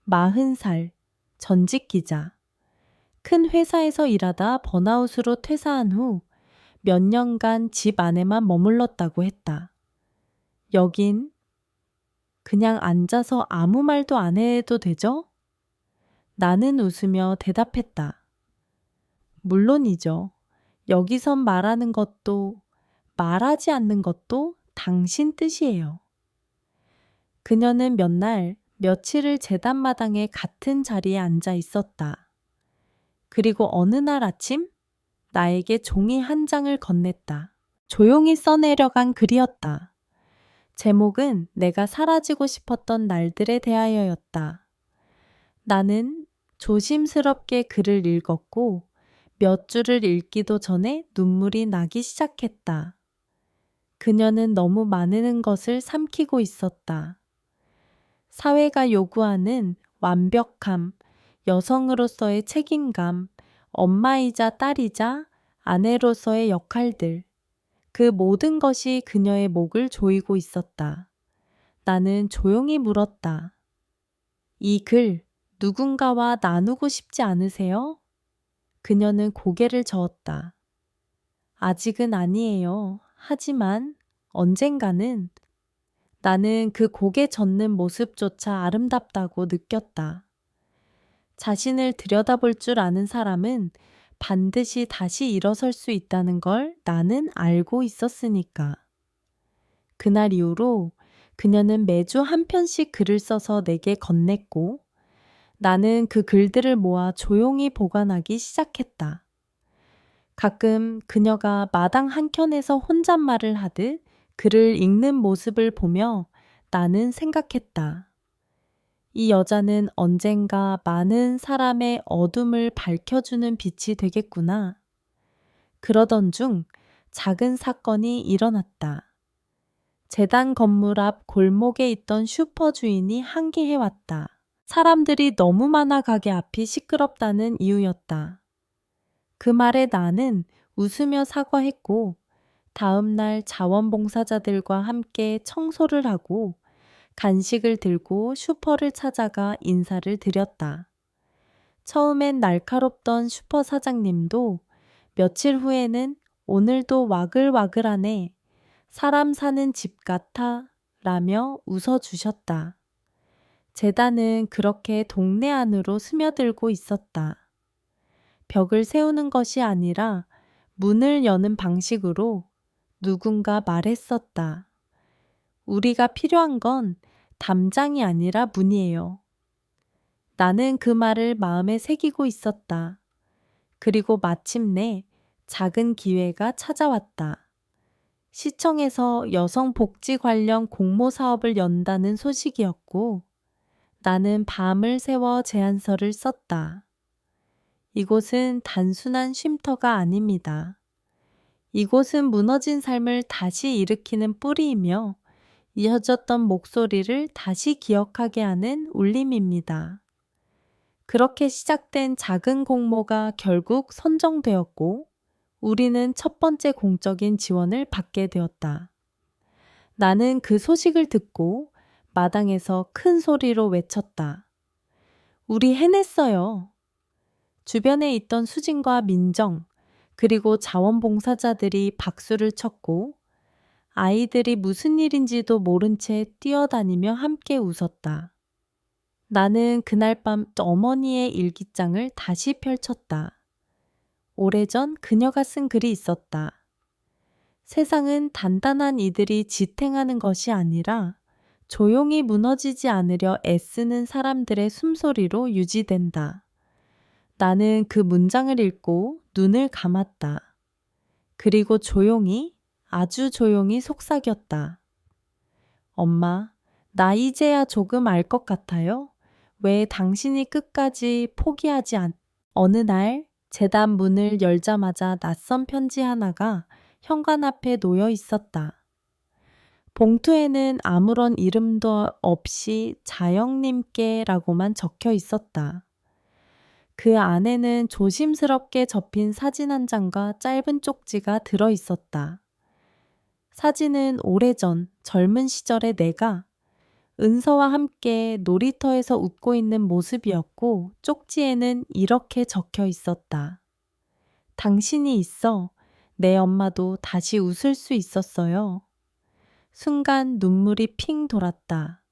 40살, 전직 기자. 큰 회사에서 일하다 번아웃으로 퇴사한 후 몇 년간 집 안에만 머물렀다고 했다. 여긴 그냥 앉아서 아무 말도 안 해도 되죠? 나는 웃으며 대답했다. 물론이죠. 여기선 말하는 것도 말하지 않는 것도 당신 뜻이에요. 그녀는 몇 날, 며칠을 재단마당에 같은 자리에 앉아 있었다. 그리고 어느 날 아침 나에게 종이 한 장을 건넸다. 조용히 써내려간 글이었다. 제목은 내가 사라지고 싶었던 날들에 대하여였다. 나는 조심스럽게 글을 읽었고 몇 줄을 읽기도 전에 눈물이 나기 시작했다. 그녀는 너무 많은 것을 삼키고 있었다. 사회가 요구하는 완벽함, 여성으로서의 책임감, 엄마이자 딸이자 아내로서의 역할들, 그 모든 것이 그녀의 목을 조이고 있었다. 나는 조용히 물었다. 이 글 누군가와 나누고 싶지 않으세요? 그녀는 고개를 저었다. 아직은 아니에요. 하지만 언젠가는. 나는 그 고개 젓는 모습조차 아름답다고 느꼈다. 자신을 들여다볼 줄 아는 사람은 반드시 다시 일어설 수 있다는 걸 나는 알고 있었으니까. 그날 이후로 그녀는 매주 한 편씩 글을 써서 내게 건넸고 나는 그 글들을 모아 조용히 보관하기 시작했다. 가끔 그녀가 마당 한켠에서 혼잣말을 하듯 글을 읽는 모습을 보며 나는 생각했다. 이 여자는 언젠가 많은 사람의 어둠을 밝혀주는 빛이 되겠구나. 그러던 중 작은 사건이 일어났다. 재단 건물 앞 골목에 있던 슈퍼 주인이 항기해왔다. 사람들이 너무 많아 가게 앞이 시끄럽다는 이유였다. 그 말에 나는 웃으며 사과했고 다음 날 자원봉사자들과 함께 청소를 하고 간식을 들고 슈퍼를 찾아가 인사를 드렸다. 처음엔 날카롭던 슈퍼 사장님도 며칠 후에는 오늘도 와글와글하네. 사람 사는 집 같아. 라며 웃어주셨다. 재단은 그렇게 동네 안으로 스며들고 있었다. 벽을 세우는 것이 아니라 문을 여는 방식으로 누군가 말했었다. 우리가 필요한 건 담장이 아니라 문이에요. 나는 그 말을 마음에 새기고 있었다. 그리고 마침내 작은 기회가 찾아왔다. 시청에서 여성복지 관련 공모 사업을 연다는 소식이었고 나는 밤을 새워 제안서를 썼다. 이곳은 단순한 쉼터가 아닙니다. 이곳은 무너진 삶을 다시 일으키는 뿌리이며 잊혀졌던 목소리를 다시 기억하게 하는 울림입니다. 그렇게 시작된 작은 공모가 결국 선정되었고 우리는 첫 번째 공적인 지원을 받게 되었다. 나는 그 소식을 듣고 마당에서 큰 소리로 외쳤다. 우리 해냈어요. 주변에 있던 수진과 민정, 그리고 자원봉사자들이 박수를 쳤고 아이들이 무슨 일인지도 모른 채 뛰어다니며 함께 웃었다. 나는 그날 밤 어머니의 일기장을 다시 펼쳤다. 오래전 그녀가 쓴 글이 있었다. 세상은 단단한 이들이 지탱하는 것이 아니라 조용히 무너지지 않으려 애쓰는 사람들의 숨소리로 유지된다. 나는 그 문장을 읽고 눈을 감았다. 그리고 조용히, 아주 조용히 속삭였다. 엄마, 나 이제야 조금 알 것 같아요. 왜 당신이 끝까지 포기하지 않... 어느 날 재단 문을 열자마자 낯선 편지 하나가 현관 앞에 놓여 있었다. 봉투에는 아무런 이름도 없이 자영님께라고만 적혀 있었다. 그 안에는 조심스럽게 접힌 사진 한 장과 짧은 쪽지가 들어 있었다. 사진은 오래전 젊은 시절의 내가 은서와 함께 놀이터에서 웃고 있는 모습이었고 쪽지에는 이렇게 적혀 있었다. 당신이 있어 내 엄마도 다시 웃을 수 있었어요. 순간 눈물이 핑 돌았다.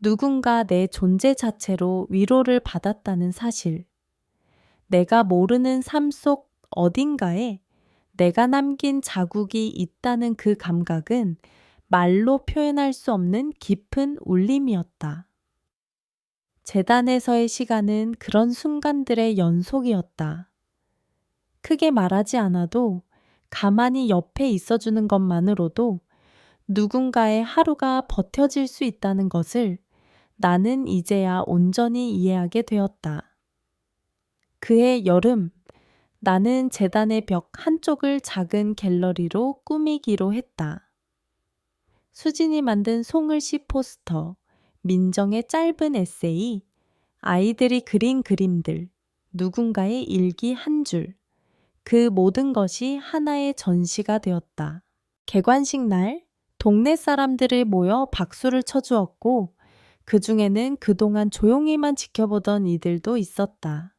누군가 내 존재 자체로 위로를 받았다는 사실. 내가 모르는 삶 속 어딘가에 내가 남긴 자국이 있다는 그 감각은 말로 표현할 수 없는 깊은 울림이었다. 재단에서의 시간은 그런 순간들의 연속이었다. 크게 말하지 않아도 가만히 옆에 있어주는 것만으로도 누군가의 하루가 버텨질 수 있다는 것을 나는 이제야 온전히 이해하게 되었다. 그해 여름, 나는 재단의 벽 한쪽을 작은 갤러리로 꾸미기로 했다. 수진이 만든 송글씨 포스터, 민정의 짧은 에세이, 아이들이 그린 그림들, 누군가의 일기 한 줄, 그 모든 것이 하나의 전시가 되었다. 개관식 날, 동네 사람들이 모여 박수를 쳐주었고, 그 중에는 그동안 조용히만 지켜보던 이들도 있었다.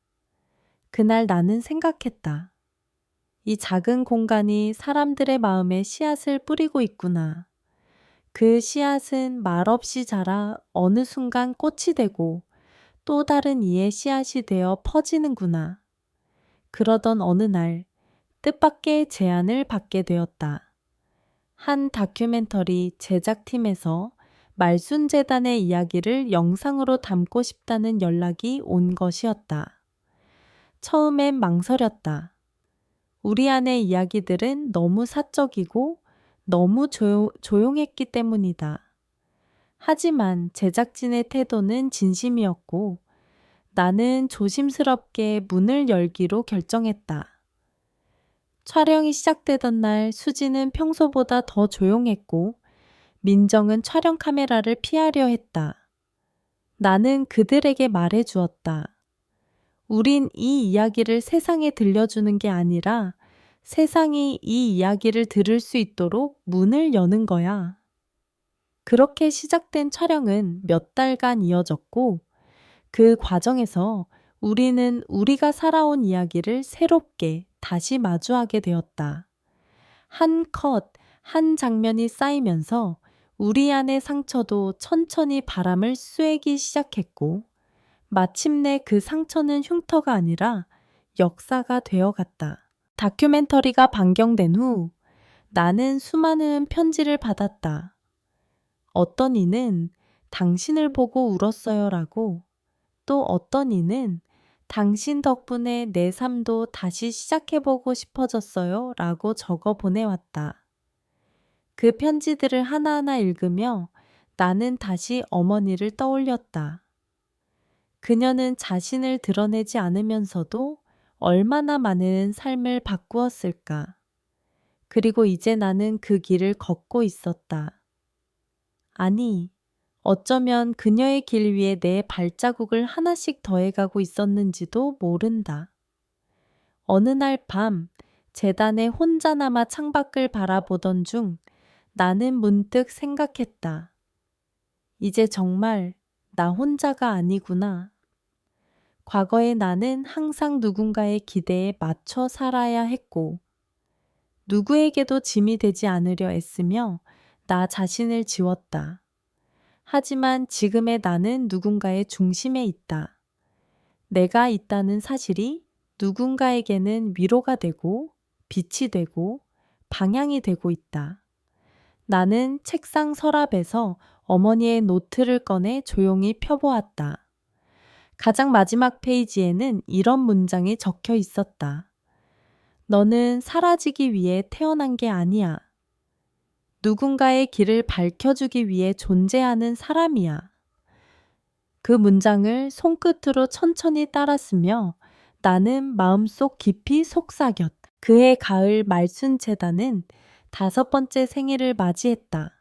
그날 나는 생각했다. 이 작은 공간이 사람들의 마음에 씨앗을 뿌리고 있구나. 그 씨앗은 말없이 자라 어느 순간 꽃이 되고 또 다른 이의 씨앗이 되어 퍼지는구나. 그러던 어느 날 뜻밖의 제안을 받게 되었다. 한 다큐멘터리 제작팀에서 말순재단의 이야기를 영상으로 담고 싶다는 연락이 온 것이었다. 처음엔 망설였다. 우리 안의 이야기들은 너무 사적이고 너무 조용했기 때문이다. 하지만 제작진의 태도는 진심이었고 나는 조심스럽게 문을 열기로 결정했다. 촬영이 시작되던 날 수지는 평소보다 더 조용했고 민정은 촬영 카메라를 피하려 했다. 나는 그들에게 말해 주었다. 우린 이 이야기를 세상에 들려주는 게 아니라 세상이 이 이야기를 들을 수 있도록 문을 여는 거야. 그렇게 시작된 촬영은 몇 달간 이어졌고 그 과정에서 우리는 우리가 살아온 이야기를 새롭게 다시 마주하게 되었다. 한 컷, 한 장면이 쌓이면서 우리 안의 상처도 천천히 바람을 쐬기 시작했고 마침내 그 상처는 흉터가 아니라 역사가 되어갔다. 다큐멘터리가 방영된 후 나는 수많은 편지를 받았다. 어떤 이는 당신을 보고 울었어요 라고, 또 어떤 이는 당신 덕분에 내 삶도 다시 시작해보고 싶어졌어요 라고 적어 보내왔다. 그 편지들을 하나하나 읽으며 나는 다시 어머니를 떠올렸다. 그녀는 자신을 드러내지 않으면서도 얼마나 많은 삶을 바꾸었을까. 그리고 이제 나는 그 길을 걷고 있었다. 아니, 어쩌면 그녀의 길 위에 내 발자국을 하나씩 더해가고 있었는지도 모른다. 어느 날 밤, 재단에 혼자 남아 창밖을 바라보던 중 나는 문득 생각했다. 이제 정말 나 혼자가 아니구나. 과거의 나는 항상 누군가의 기대에 맞춰 살아야 했고, 누구에게도 짐이 되지 않으려 애쓰며 나 자신을 지웠다. 하지만 지금의 나는 누군가의 중심에 있다. 내가 있다는 사실이 누군가에게는 위로가 되고 빛이 되고 방향이 되고 있다. 나는 책상 서랍에서 어머니의 노트를 꺼내 조용히 펴보았다. 가장 마지막 페이지에는 이런 문장이 적혀 있었다. 너는 사라지기 위해 태어난 게 아니야. 누군가의 길을 밝혀주기 위해 존재하는 사람이야. 그 문장을 손끝으로 천천히 따랐으며 나는 마음속 깊이 속삭였다. 그해 가을 말순재단은 5번째 생일을 맞이했다.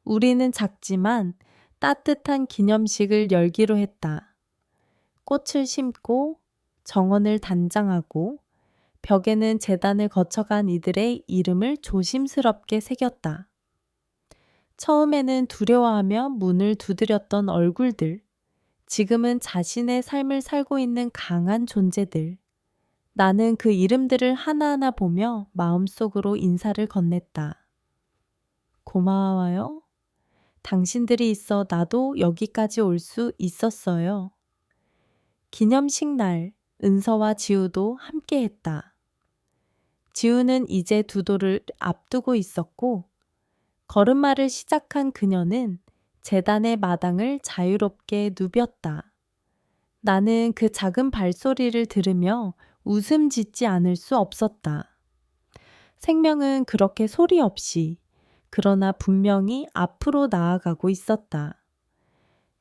우리는 작지만 따뜻한 기념식을 열기로 했다. 꽃을 심고 정원을 단장하고 벽에는 재단을 거쳐간 이들의 이름을 조심스럽게 새겼다. 처음에는 두려워하며 문을 두드렸던 얼굴들, 지금은 자신의 삶을 살고 있는 강한 존재들. 나는 그 이름들을 하나하나 보며 마음속으로 인사를 건넸다. 고마워요. 당신들이 있어 나도 여기까지 올 수 있었어요. 기념식 날, 은서와 지우도 함께 했다. 지우는 이제 2돌을 앞두고 있었고, 걸음마를 시작한 그녀는 재단의 마당을 자유롭게 누볐다. 나는 그 작은 발소리를 들으며 웃음 짓지 않을 수 없었다. 생명은 그렇게 소리 없이, 그러나 분명히 앞으로 나아가고 있었다.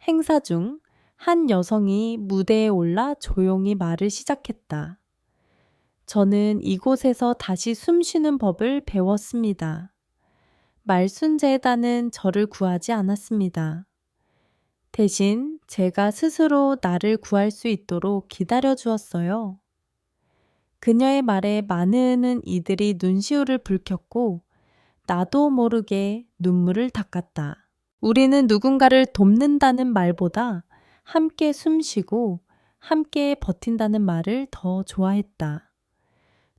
행사 중 한 여성이 무대에 올라 조용히 말을 시작했다. 저는 이곳에서 다시 숨 쉬는 법을 배웠습니다. 말순재단은 저를 구하지 않았습니다. 대신 제가 스스로 나를 구할 수 있도록 기다려 주었어요. 그녀의 말에 많은 이들이 눈시울을 붉혔고 나도 모르게 눈물을 닦았다. 우리는 누군가를 돕는다는 말보다 함께 숨쉬고 함께 버틴다는 말을 더 좋아했다.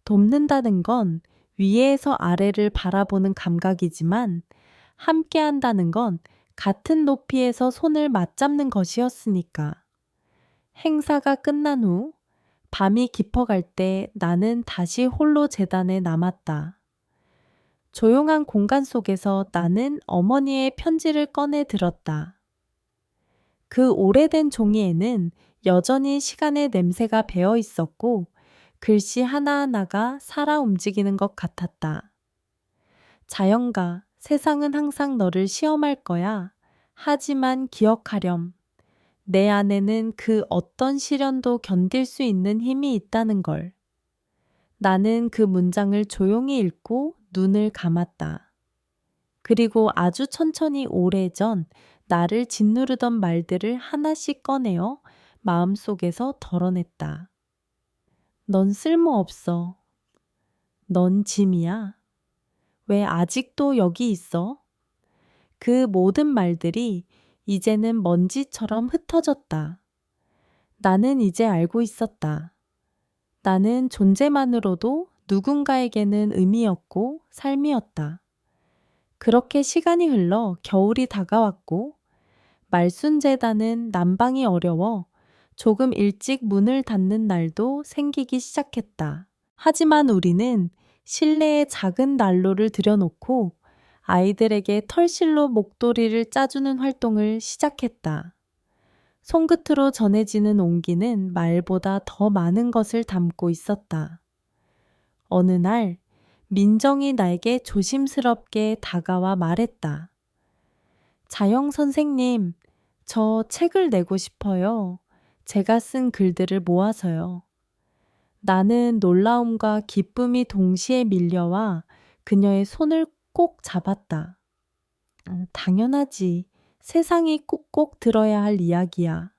돕는다는 건 위에서 아래를 바라보는 감각이지만 함께 한다는 건 같은 높이에서 손을 맞잡는 것이었으니까. 행사가 끝난 후 밤이 깊어갈 때 나는 다시 홀로 재단에 남았다. 조용한 공간 속에서 나는 어머니의 편지를 꺼내 들었다. 그 오래된 종이에는 여전히 시간의 냄새가 배어 있었고 글씨 하나하나가 살아 움직이는 것 같았다. 자연가, 세상은 항상 너를 시험할 거야. 하지만 기억하렴. 내 안에는 그 어떤 시련도 견딜 수 있는 힘이 있다는 걸. 나는 그 문장을 조용히 읽고 눈을 감았다. 그리고 아주 천천히 오래전 나를 짓누르던 말들을 하나씩 꺼내어 마음속에서 덜어냈다. 넌 쓸모없어. 넌 짐이야. 왜 아직도 여기 있어? 그 모든 말들이 이제는 먼지처럼 흩어졌다. 나는 이제 알고 있었다. 나는 존재만으로도 누군가에게는 의미였고 삶이었다. 그렇게 시간이 흘러 겨울이 다가왔고 말순재단은 난방이 어려워 조금 일찍 문을 닫는 날도 생기기 시작했다. 하지만 우리는 실내에 작은 난로를 들여놓고 아이들에게 털실로 목도리를 짜주는 활동을 시작했다. 손끝으로 전해지는 온기는 말보다 더 많은 것을 담고 있었다. 어느 날 민정이 나에게 조심스럽게 다가와 말했다. 자영 선생님, 저 책을 내고 싶어요. 제가 쓴 글들을 모아서요. 나는 놀라움과 기쁨이 동시에 밀려와 그녀의 손을 꼭 잡았다. 당연하지. 세상이 꼭꼭 들어야 할 이야기야.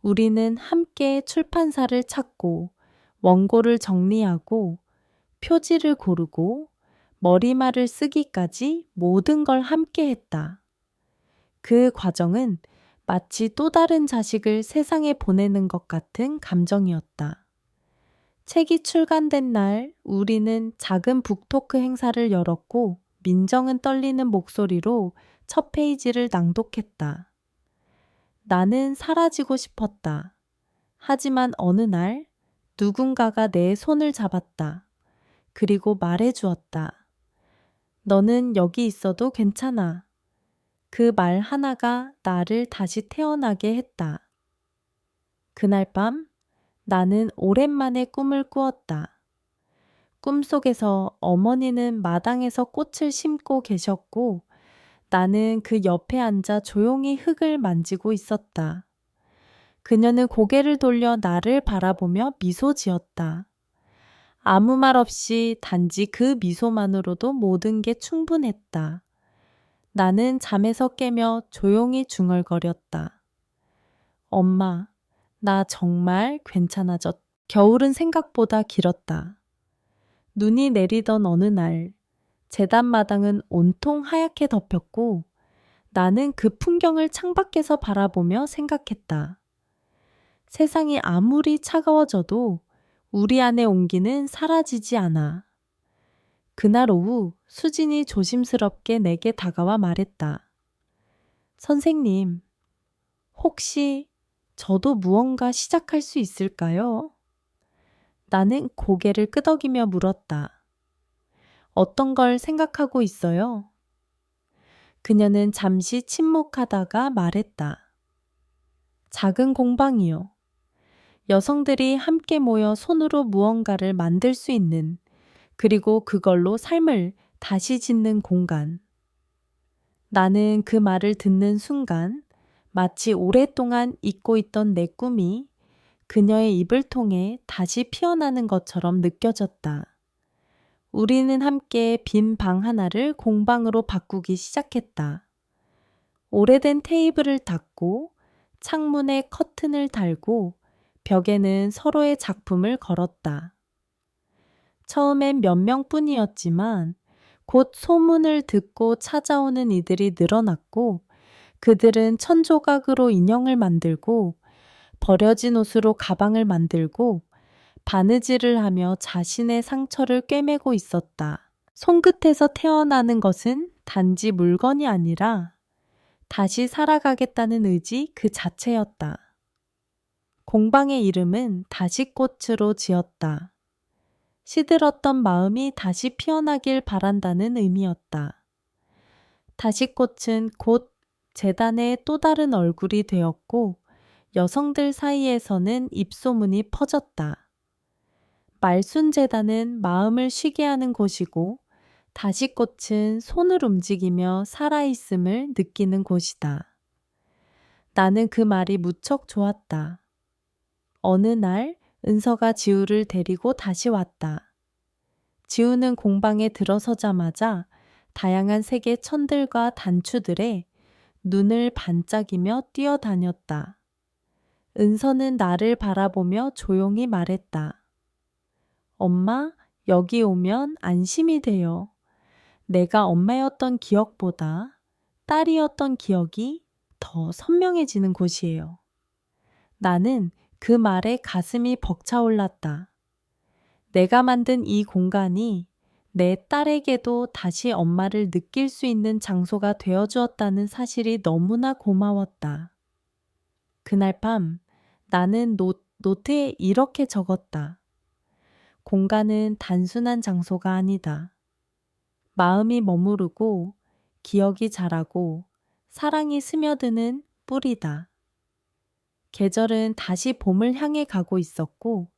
우리는 함께 출판사를 찾고 원고를 정리하고 표지를 고르고 머리말을 쓰기까지 모든 걸 함께 했다. 그 과정은 마치 또 다른 자식을 세상에 보내는 것 같은 감정이었다. 책이 출간된 날 우리는 작은 북토크 행사를 열었고 민정은 떨리는 목소리로 첫 페이지를 낭독했다. 나는 사라지고 싶었다. 하지만 어느 날 누군가가 내 손을 잡았다. 그리고 말해 주었다. 너는 여기 있어도 괜찮아. 그 말 하나가 나를 다시 태어나게 했다. 그날 밤 나는 오랜만에 꿈을 꾸었다. 꿈속에서 어머니는 마당에서 꽃을 심고 계셨고 나는 그 옆에 앉아 조용히 흙을 만지고 있었다. 그녀는 고개를 돌려 나를 바라보며 미소 지었다. 아무 말 없이 단지 그 미소만으로도 모든 게 충분했다. 나는 잠에서 깨며 조용히 중얼거렸다. 엄마, 나 정말 괜찮아졌다. 겨울은 생각보다 길었다. 눈이 내리던 어느 날, 재단 마당은 온통 하얗게 덮였고 나는 그 풍경을 창밖에서 바라보며 생각했다. 세상이 아무리 차가워져도 우리 안의 온기는 사라지지 않아. 그날 오후 수진이 조심스럽게 내게 다가와 말했다. 선생님, 혹시 저도 무언가 시작할 수 있을까요? 나는 고개를 끄덕이며 물었다. 어떤 걸 생각하고 있어요? 그녀는 잠시 침묵하다가 말했다. 작은 공방이요. 여성들이 함께 모여 손으로 무언가를 만들 수 있는, 그리고 그걸로 삶을 다시 짓는 공간. 나는 그 말을 듣는 순간 마치 오랫동안 잊고 있던 내 꿈이 그녀의 입을 통해 다시 피어나는 것처럼 느껴졌다. 우리는 함께 빈 방 하나를 공방으로 바꾸기 시작했다. 오래된 테이블을 닦고 창문에 커튼을 달고 벽에는 서로의 작품을 걸었다. 처음엔 몇 명뿐이었지만 곧 소문을 듣고 찾아오는 이들이 늘어났고 그들은 천조각으로 인형을 만들고 버려진 옷으로 가방을 만들고 바느질을 하며 자신의 상처를 꿰매고 있었다. 손끝에서 태어나는 것은 단지 물건이 아니라 다시 살아가겠다는 의지 그 자체였다. 공방의 이름은 다시꽃으로 지었다. 시들었던 마음이 다시 피어나길 바란다는 의미였다. 다시꽃은 곧 재단의 또 다른 얼굴이 되었고 여성들 사이에서는 입소문이 퍼졌다. 말순재단은 마음을 쉬게 하는 곳이고 다시꽃은 손을 움직이며 살아있음을 느끼는 곳이다. 나는 그 말이 무척 좋았다. 어느 날 은서가 지우를 데리고 다시 왔다. 지우는 공방에 들어서자마자 다양한 색의 천들과 단추들에 눈을 반짝이며 뛰어다녔다. 은서는 나를 바라보며 조용히 말했다. 엄마, 여기 오면 안심이 돼요. 내가 엄마였던 기억보다 딸이었던 기억이 더 선명해지는 곳이에요. 나는 그 말에 가슴이 벅차올랐다. 내가 만든 이 공간이 내 딸에게도 다시 엄마를 느낄 수 있는 장소가 되어주었다는 사실이 너무나 고마웠다. 그날 밤 나는 노트에 이렇게 적었다. 공간은 단순한 장소가 아니다. 마음이 머무르고 기억이 자라고 사랑이 스며드는 뿌리다. 계절은 다시 봄을 향해 가고 있었고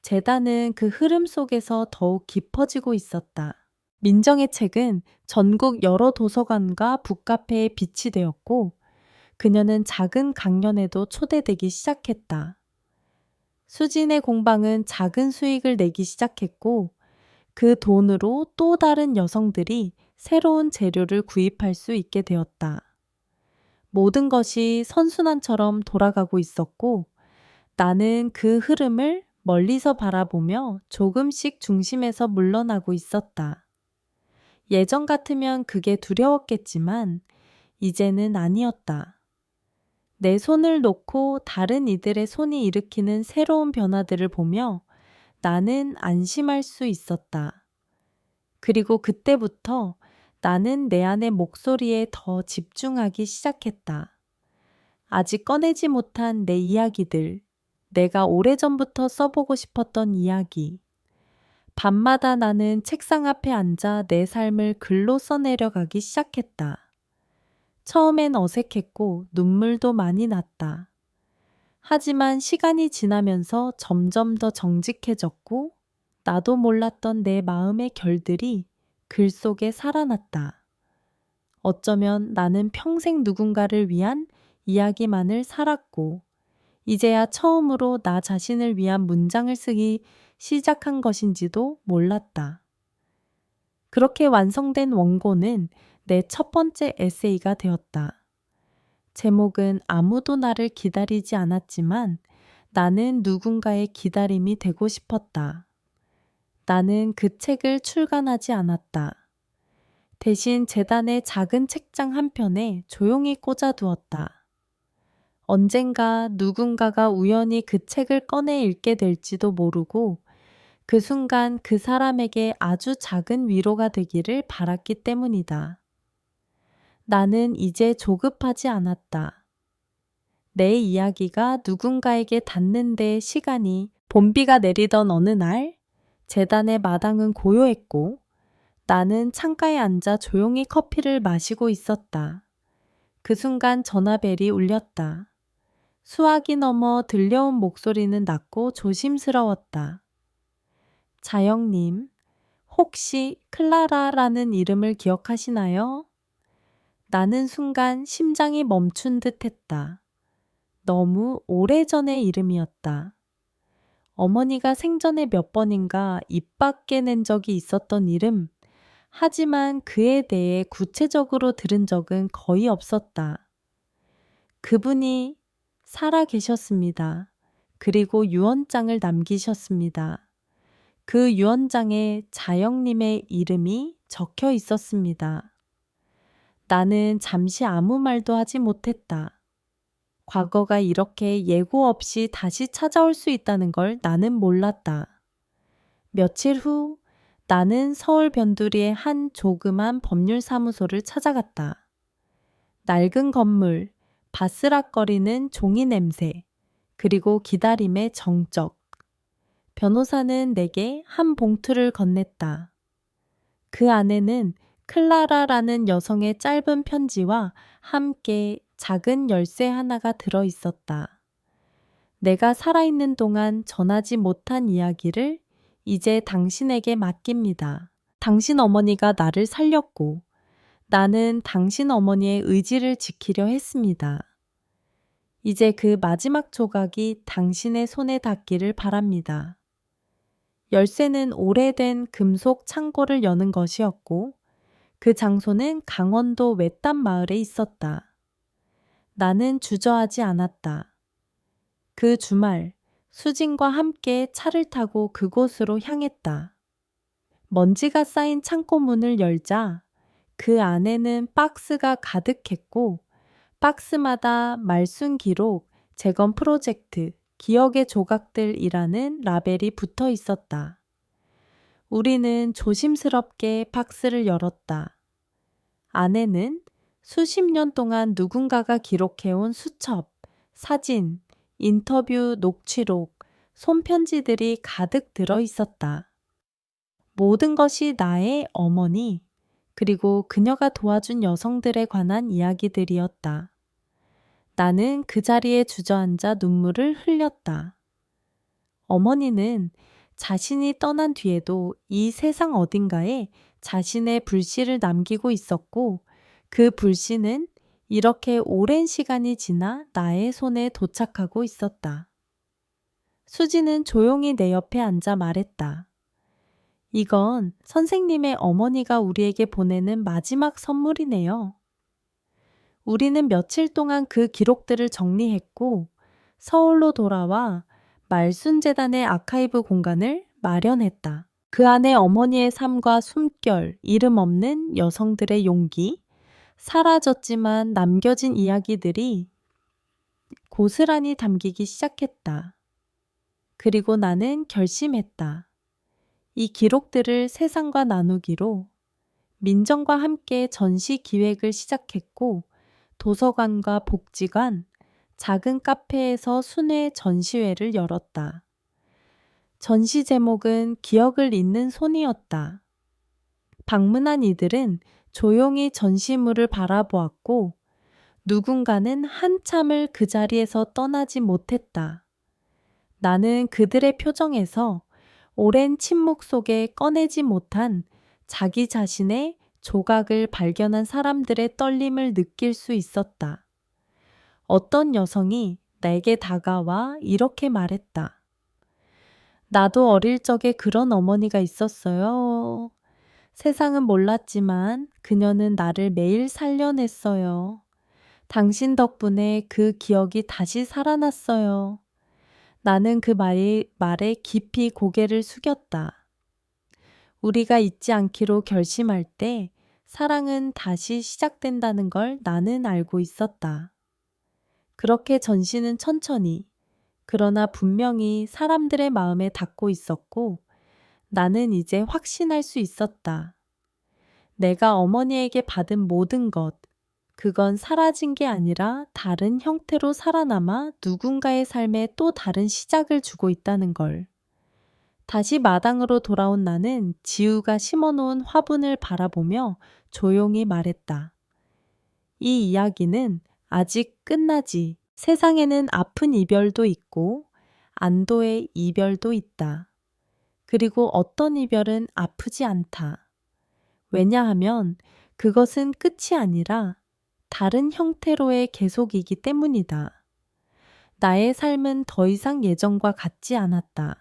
재단은 그 흐름 속에서 더욱 깊어지고 있었다. 민정의 책은 전국 여러 도서관과 북카페에 비치되었고 그녀는 작은 강연에도 초대되기 시작했다. 수진의 공방은 작은 수익을 내기 시작했고 그 돈으로 또 다른 여성들이 새로운 재료를 구입할 수 있게 되었다. 모든 것이 선순환처럼 돌아가고 있었고 나는 그 흐름을 멀리서 바라보며 조금씩 중심에서 물러나고 있었다. 예전 같으면 그게 두려웠겠지만 이제는 아니었다. 내 손을 놓고 다른 이들의 손이 일으키는 새로운 변화들을 보며 나는 안심할 수 있었다. 그리고 그때부터 나는 내 안의 목소리에 더 집중하기 시작했다. 아직 꺼내지 못한 내 이야기들, 내가 오래전부터 써보고 싶었던 이야기. 밤마다 나는 책상 앞에 앉아 내 삶을 글로 써내려가기 시작했다. 처음엔 어색했고 눈물도 많이 났다. 하지만 시간이 지나면서 점점 더 정직해졌고 나도 몰랐던 내 마음의 결들이 글 속에 살아났다. 어쩌면 나는 평생 누군가를 위한 이야기만을 살았고 이제야 처음으로 나 자신을 위한 문장을 쓰기 시작한 것인지도 몰랐다. 그렇게 완성된 원고는 내 첫 번째 에세이가 되었다. 제목은 아무도 나를 기다리지 않았지만 나는 누군가의 기다림이 되고 싶었다. 나는 그 책을 출간하지 않았다. 대신 재단의 작은 책장 한편에 조용히 꽂아두었다. 언젠가 누군가가 우연히 그 책을 꺼내 읽게 될지도 모르고 그 순간 그 사람에게 아주 작은 위로가 되기를 바랐기 때문이다. 나는 이제 조급하지 않았다. 내 이야기가 누군가에게 닿는데 시간이 봄비가 내리던 어느 날 재단의 마당은 고요했고 나는 창가에 앉아 조용히 커피를 마시고 있었다. 그 순간 전화벨이 울렸다. 수화기 너머 들려온 목소리는 낮고 조심스러웠다. 자영님, 혹시 클라라라는 이름을 기억하시나요? 나는 순간 심장이 멈춘 듯 했다. 너무 오래전의 이름이었다. 어머니가 생전에 몇 번인가 입 밖에 낸 적이 있었던 이름, 하지만 그에 대해 구체적으로 들은 적은 거의 없었다. 그분이 살아 계셨습니다. 그리고 유언장을 남기셨습니다. 그 유언장에 자영님의 이름이 적혀 있었습니다. 나는 잠시 아무 말도 하지 못했다. 과거가 이렇게 예고 없이 다시 찾아올 수 있다는 걸 나는 몰랐다. 며칠 후 나는 서울 변두리의 한 조그만 법률사무소를 찾아갔다. 낡은 건물, 바스락거리는 종이 냄새, 그리고 기다림의 정적. 변호사는 내게 한 봉투를 건넸다. 그 안에는 클라라라는 여성의 짧은 편지와 함께 작은 열쇠 하나가 들어 있었다. 내가 살아있는 동안 전하지 못한 이야기를 이제 당신에게 맡깁니다. 당신 어머니가 나를 살렸고 나는 당신 어머니의 의지를 지키려 했습니다. 이제 그 마지막 조각이 당신의 손에 닿기를 바랍니다. 열쇠는 오래된 금속 창고를 여는 것이었고 그 장소는 강원도 외딴 마을에 있었다. 나는 주저하지 않았다. 그 주말 수진과 함께 차를 타고 그곳으로 향했다. 먼지가 쌓인 창고 문을 열자 그 안에는 박스가 가득했고 박스마다 말순 기록, 재건 프로젝트, 기억의 조각들이라는 라벨이 붙어 있었다. 우리는 조심스럽게 박스를 열었다. 안에는 수십 년 동안 누군가가 기록해온 수첩, 사진, 인터뷰 녹취록, 손편지들이 가득 들어 있었다. 모든 것이 나의 어머니, 그리고 그녀가 도와준 여성들에 관한 이야기들이었다. 나는 그 자리에 주저앉아 눈물을 흘렸다. 어머니는 자신이 떠난 뒤에도 이 세상 어딘가에 자신의 불씨를 남기고 있었고 그 불씨는 이렇게 오랜 시간이 지나 나의 손에 도착하고 있었다. 수지는 조용히 내 옆에 앉아 말했다. 이건 선생님의 어머니가 우리에게 보내는 마지막 선물이네요. 우리는 며칠 동안 그 기록들을 정리했고 서울로 돌아와 말순재단의 아카이브 공간을 마련했다. 그 안에 어머니의 삶과 숨결, 이름 없는 여성들의 용기, 사라졌지만 남겨진 이야기들이 고스란히 담기기 시작했다. 그리고 나는 결심했다. 이 기록들을 세상과 나누기로 민정과 함께 전시 기획을 시작했고 도서관과 복지관, 작은 카페에서 순회 전시회를 열었다. 전시 제목은 기억을 잇는 손이었다. 방문한 이들은 조용히 전시물을 바라보았고 누군가는 한참을 그 자리에서 떠나지 못했다. 나는 그들의 표정에서 오랜 침묵 속에 꺼내지 못한 자기 자신의 조각을 발견한 사람들의 떨림을 느낄 수 있었다. 어떤 여성이 내게 다가와 이렇게 말했다. 나도 어릴 적에 그런 어머니가 있었어요. 세상은 몰랐지만 그녀는 나를 매일 살려냈어요. 당신 덕분에 그 기억이 다시 살아났어요. 나는 그 말에 깊이 고개를 숙였다. 우리가 잊지 않기로 결심할 때 사랑은 다시 시작된다는 걸 나는 알고 있었다. 그렇게 전시는 천천히, 그러나 분명히 사람들의 마음에 닿고 있었고 나는 이제 확신할 수 있었다. 내가 어머니에게 받은 모든 것, 그건 사라진 게 아니라 다른 형태로 살아남아 누군가의 삶에 또 다른 시작을 주고 있다는 걸. 다시 마당으로 돌아온 나는 지우가 심어놓은 화분을 바라보며 조용히 말했다. 이 이야기는 아직 끝나지. 세상에는 아픈 이별도 있고 안도의 이별도 있다. 그리고 어떤 이별은 아프지 않다. 왜냐하면 그것은 끝이 아니라 다른 형태로의 계속이기 때문이다. 나의 삶은 더 이상 예전과 같지 않았다.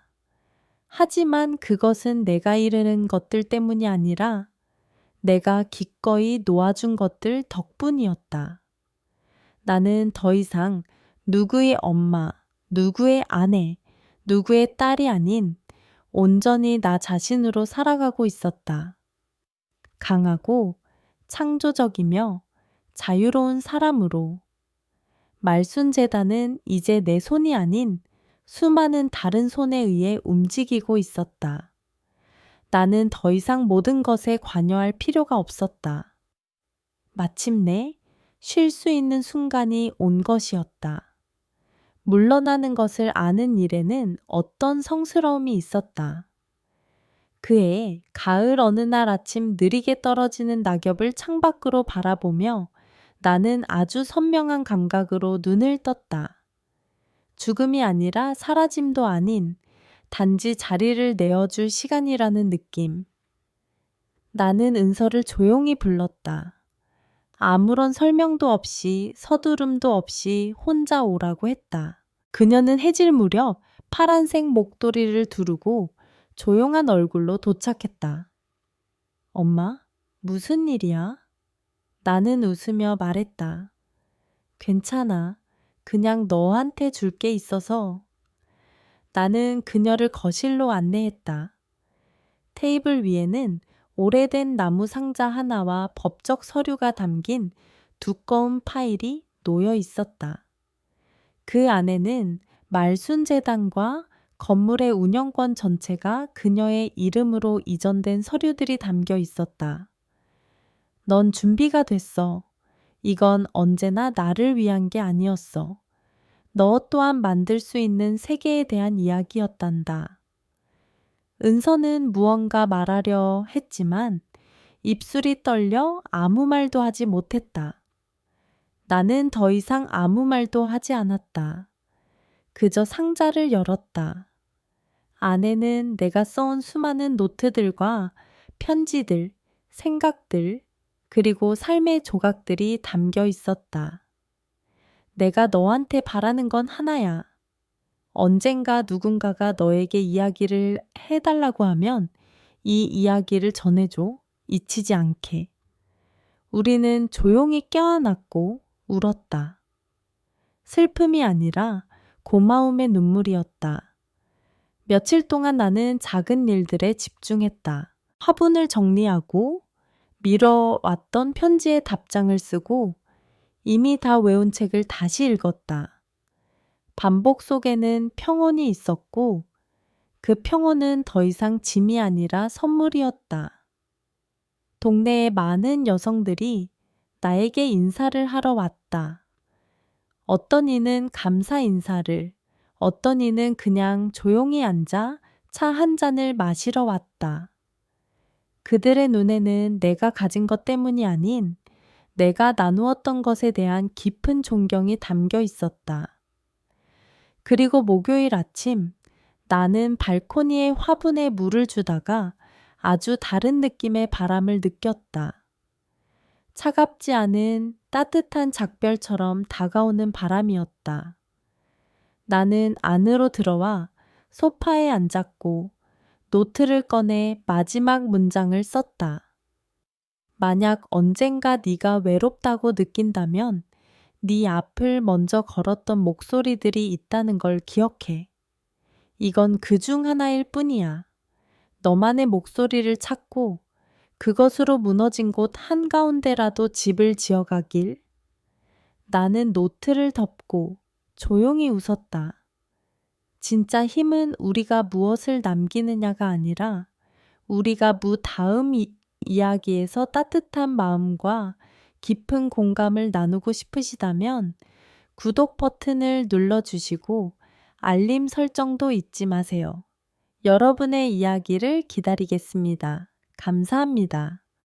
하지만 그것은 내가 이루는 것들 때문이 아니라 내가 기꺼이 놓아준 것들 덕분이었다. 나는 더 이상 누구의 엄마, 누구의 아내, 누구의 딸이 아닌 온전히 나 자신으로 살아가고 있었다. 강하고 창조적이며 자유로운 사람으로. 말순재단은 이제 내 손이 아닌 수많은 다른 손에 의해 움직이고 있었다. 나는 더 이상 모든 것에 관여할 필요가 없었다. 마침내 쉴 수 있는 순간이 온 것이었다. 물러나는 것을 아는 일에는 어떤 성스러움이 있었다. 그해 가을 어느 날 아침 느리게 떨어지는 낙엽을 창밖으로 바라보며 나는 아주 선명한 감각으로 눈을 떴다. 죽음이 아니라 사라짐도 아닌 단지 자리를 내어줄 시간이라는 느낌. 나는 은서를 조용히 불렀다. 아무런 설명도 없이 서두름도 없이 혼자 오라고 했다. 그녀는 해질 무렵 파란색 목도리를 두르고 조용한 얼굴로 도착했다. 엄마, 무슨 일이야? 나는 웃으며 말했다. 괜찮아. 그냥 너한테 줄 게 있어서. 나는 그녀를 거실로 안내했다. 테이블 위에는 오래된 나무 상자 하나와 법적 서류가 담긴 두꺼운 파일이 놓여 있었다. 그 안에는 말순재단과 건물의 운영권 전체가 그녀의 이름으로 이전된 서류들이 담겨 있었다. 넌 준비가 됐어. 이건 언제나 나를 위한 게 아니었어. 너 또한 만들 수 있는 세계에 대한 이야기였단다. 은서는 무언가 말하려 했지만 입술이 떨려 아무 말도 하지 못했다. 나는 더 이상 아무 말도 하지 않았다. 그저 상자를 열었다. 안에는 내가 써온 수많은 노트들과 편지들, 생각들, 그리고 삶의 조각들이 담겨 있었다. 내가 너한테 바라는 건 하나야. 언젠가 누군가가 너에게 이야기를 해달라고 하면 이 이야기를 전해줘. 잊히지 않게. 우리는 조용히 껴안았고 울었다. 슬픔이 아니라 고마움의 눈물이었다. 며칠 동안 나는 작은 일들에 집중했다. 화분을 정리하고 미뤄왔던 편지에 답장을 쓰고 이미 다 외운 책을 다시 읽었다. 반복 속에는 평온이 있었고 그 평온은 더 이상 짐이 아니라 선물이었다. 동네의 많은 여성들이 나에게 인사를 하러 왔다. 어떤 이는 감사 인사를, 어떤 이는 그냥 조용히 앉아 차 한 잔을 마시러 왔다. 그들의 눈에는 내가 가진 것 때문이 아닌 내가 나누었던 것에 대한 깊은 존경이 담겨 있었다. 그리고 목요일 아침 나는 발코니에 화분에 물을 주다가 아주 다른 느낌의 바람을 느꼈다. 차갑지 않은 따뜻한 작별처럼 다가오는 바람이었다. 나는 안으로 들어와 소파에 앉았고 노트를 꺼내 마지막 문장을 썼다. 만약 언젠가 네가 외롭다고 느낀다면 네 앞을 먼저 걸었던 목소리들이 있다는 걸 기억해. 이건 그중 하나일 뿐이야. 너만의 목소리를 찾고 그것으로 무너진 곳 한가운데라도 집을 지어가길. 나는 노트를 덮고 조용히 웃었다. 진짜 힘은 우리가 무엇을 남기느냐가 아니라 우리가 다음 이야기에서 따뜻한 마음과 깊은 공감을 나누고 싶으시다면 구독 버튼을 눌러주시고 알림 설정도 잊지 마세요. 여러분의 이야기를 기다리겠습니다. 감사합니다.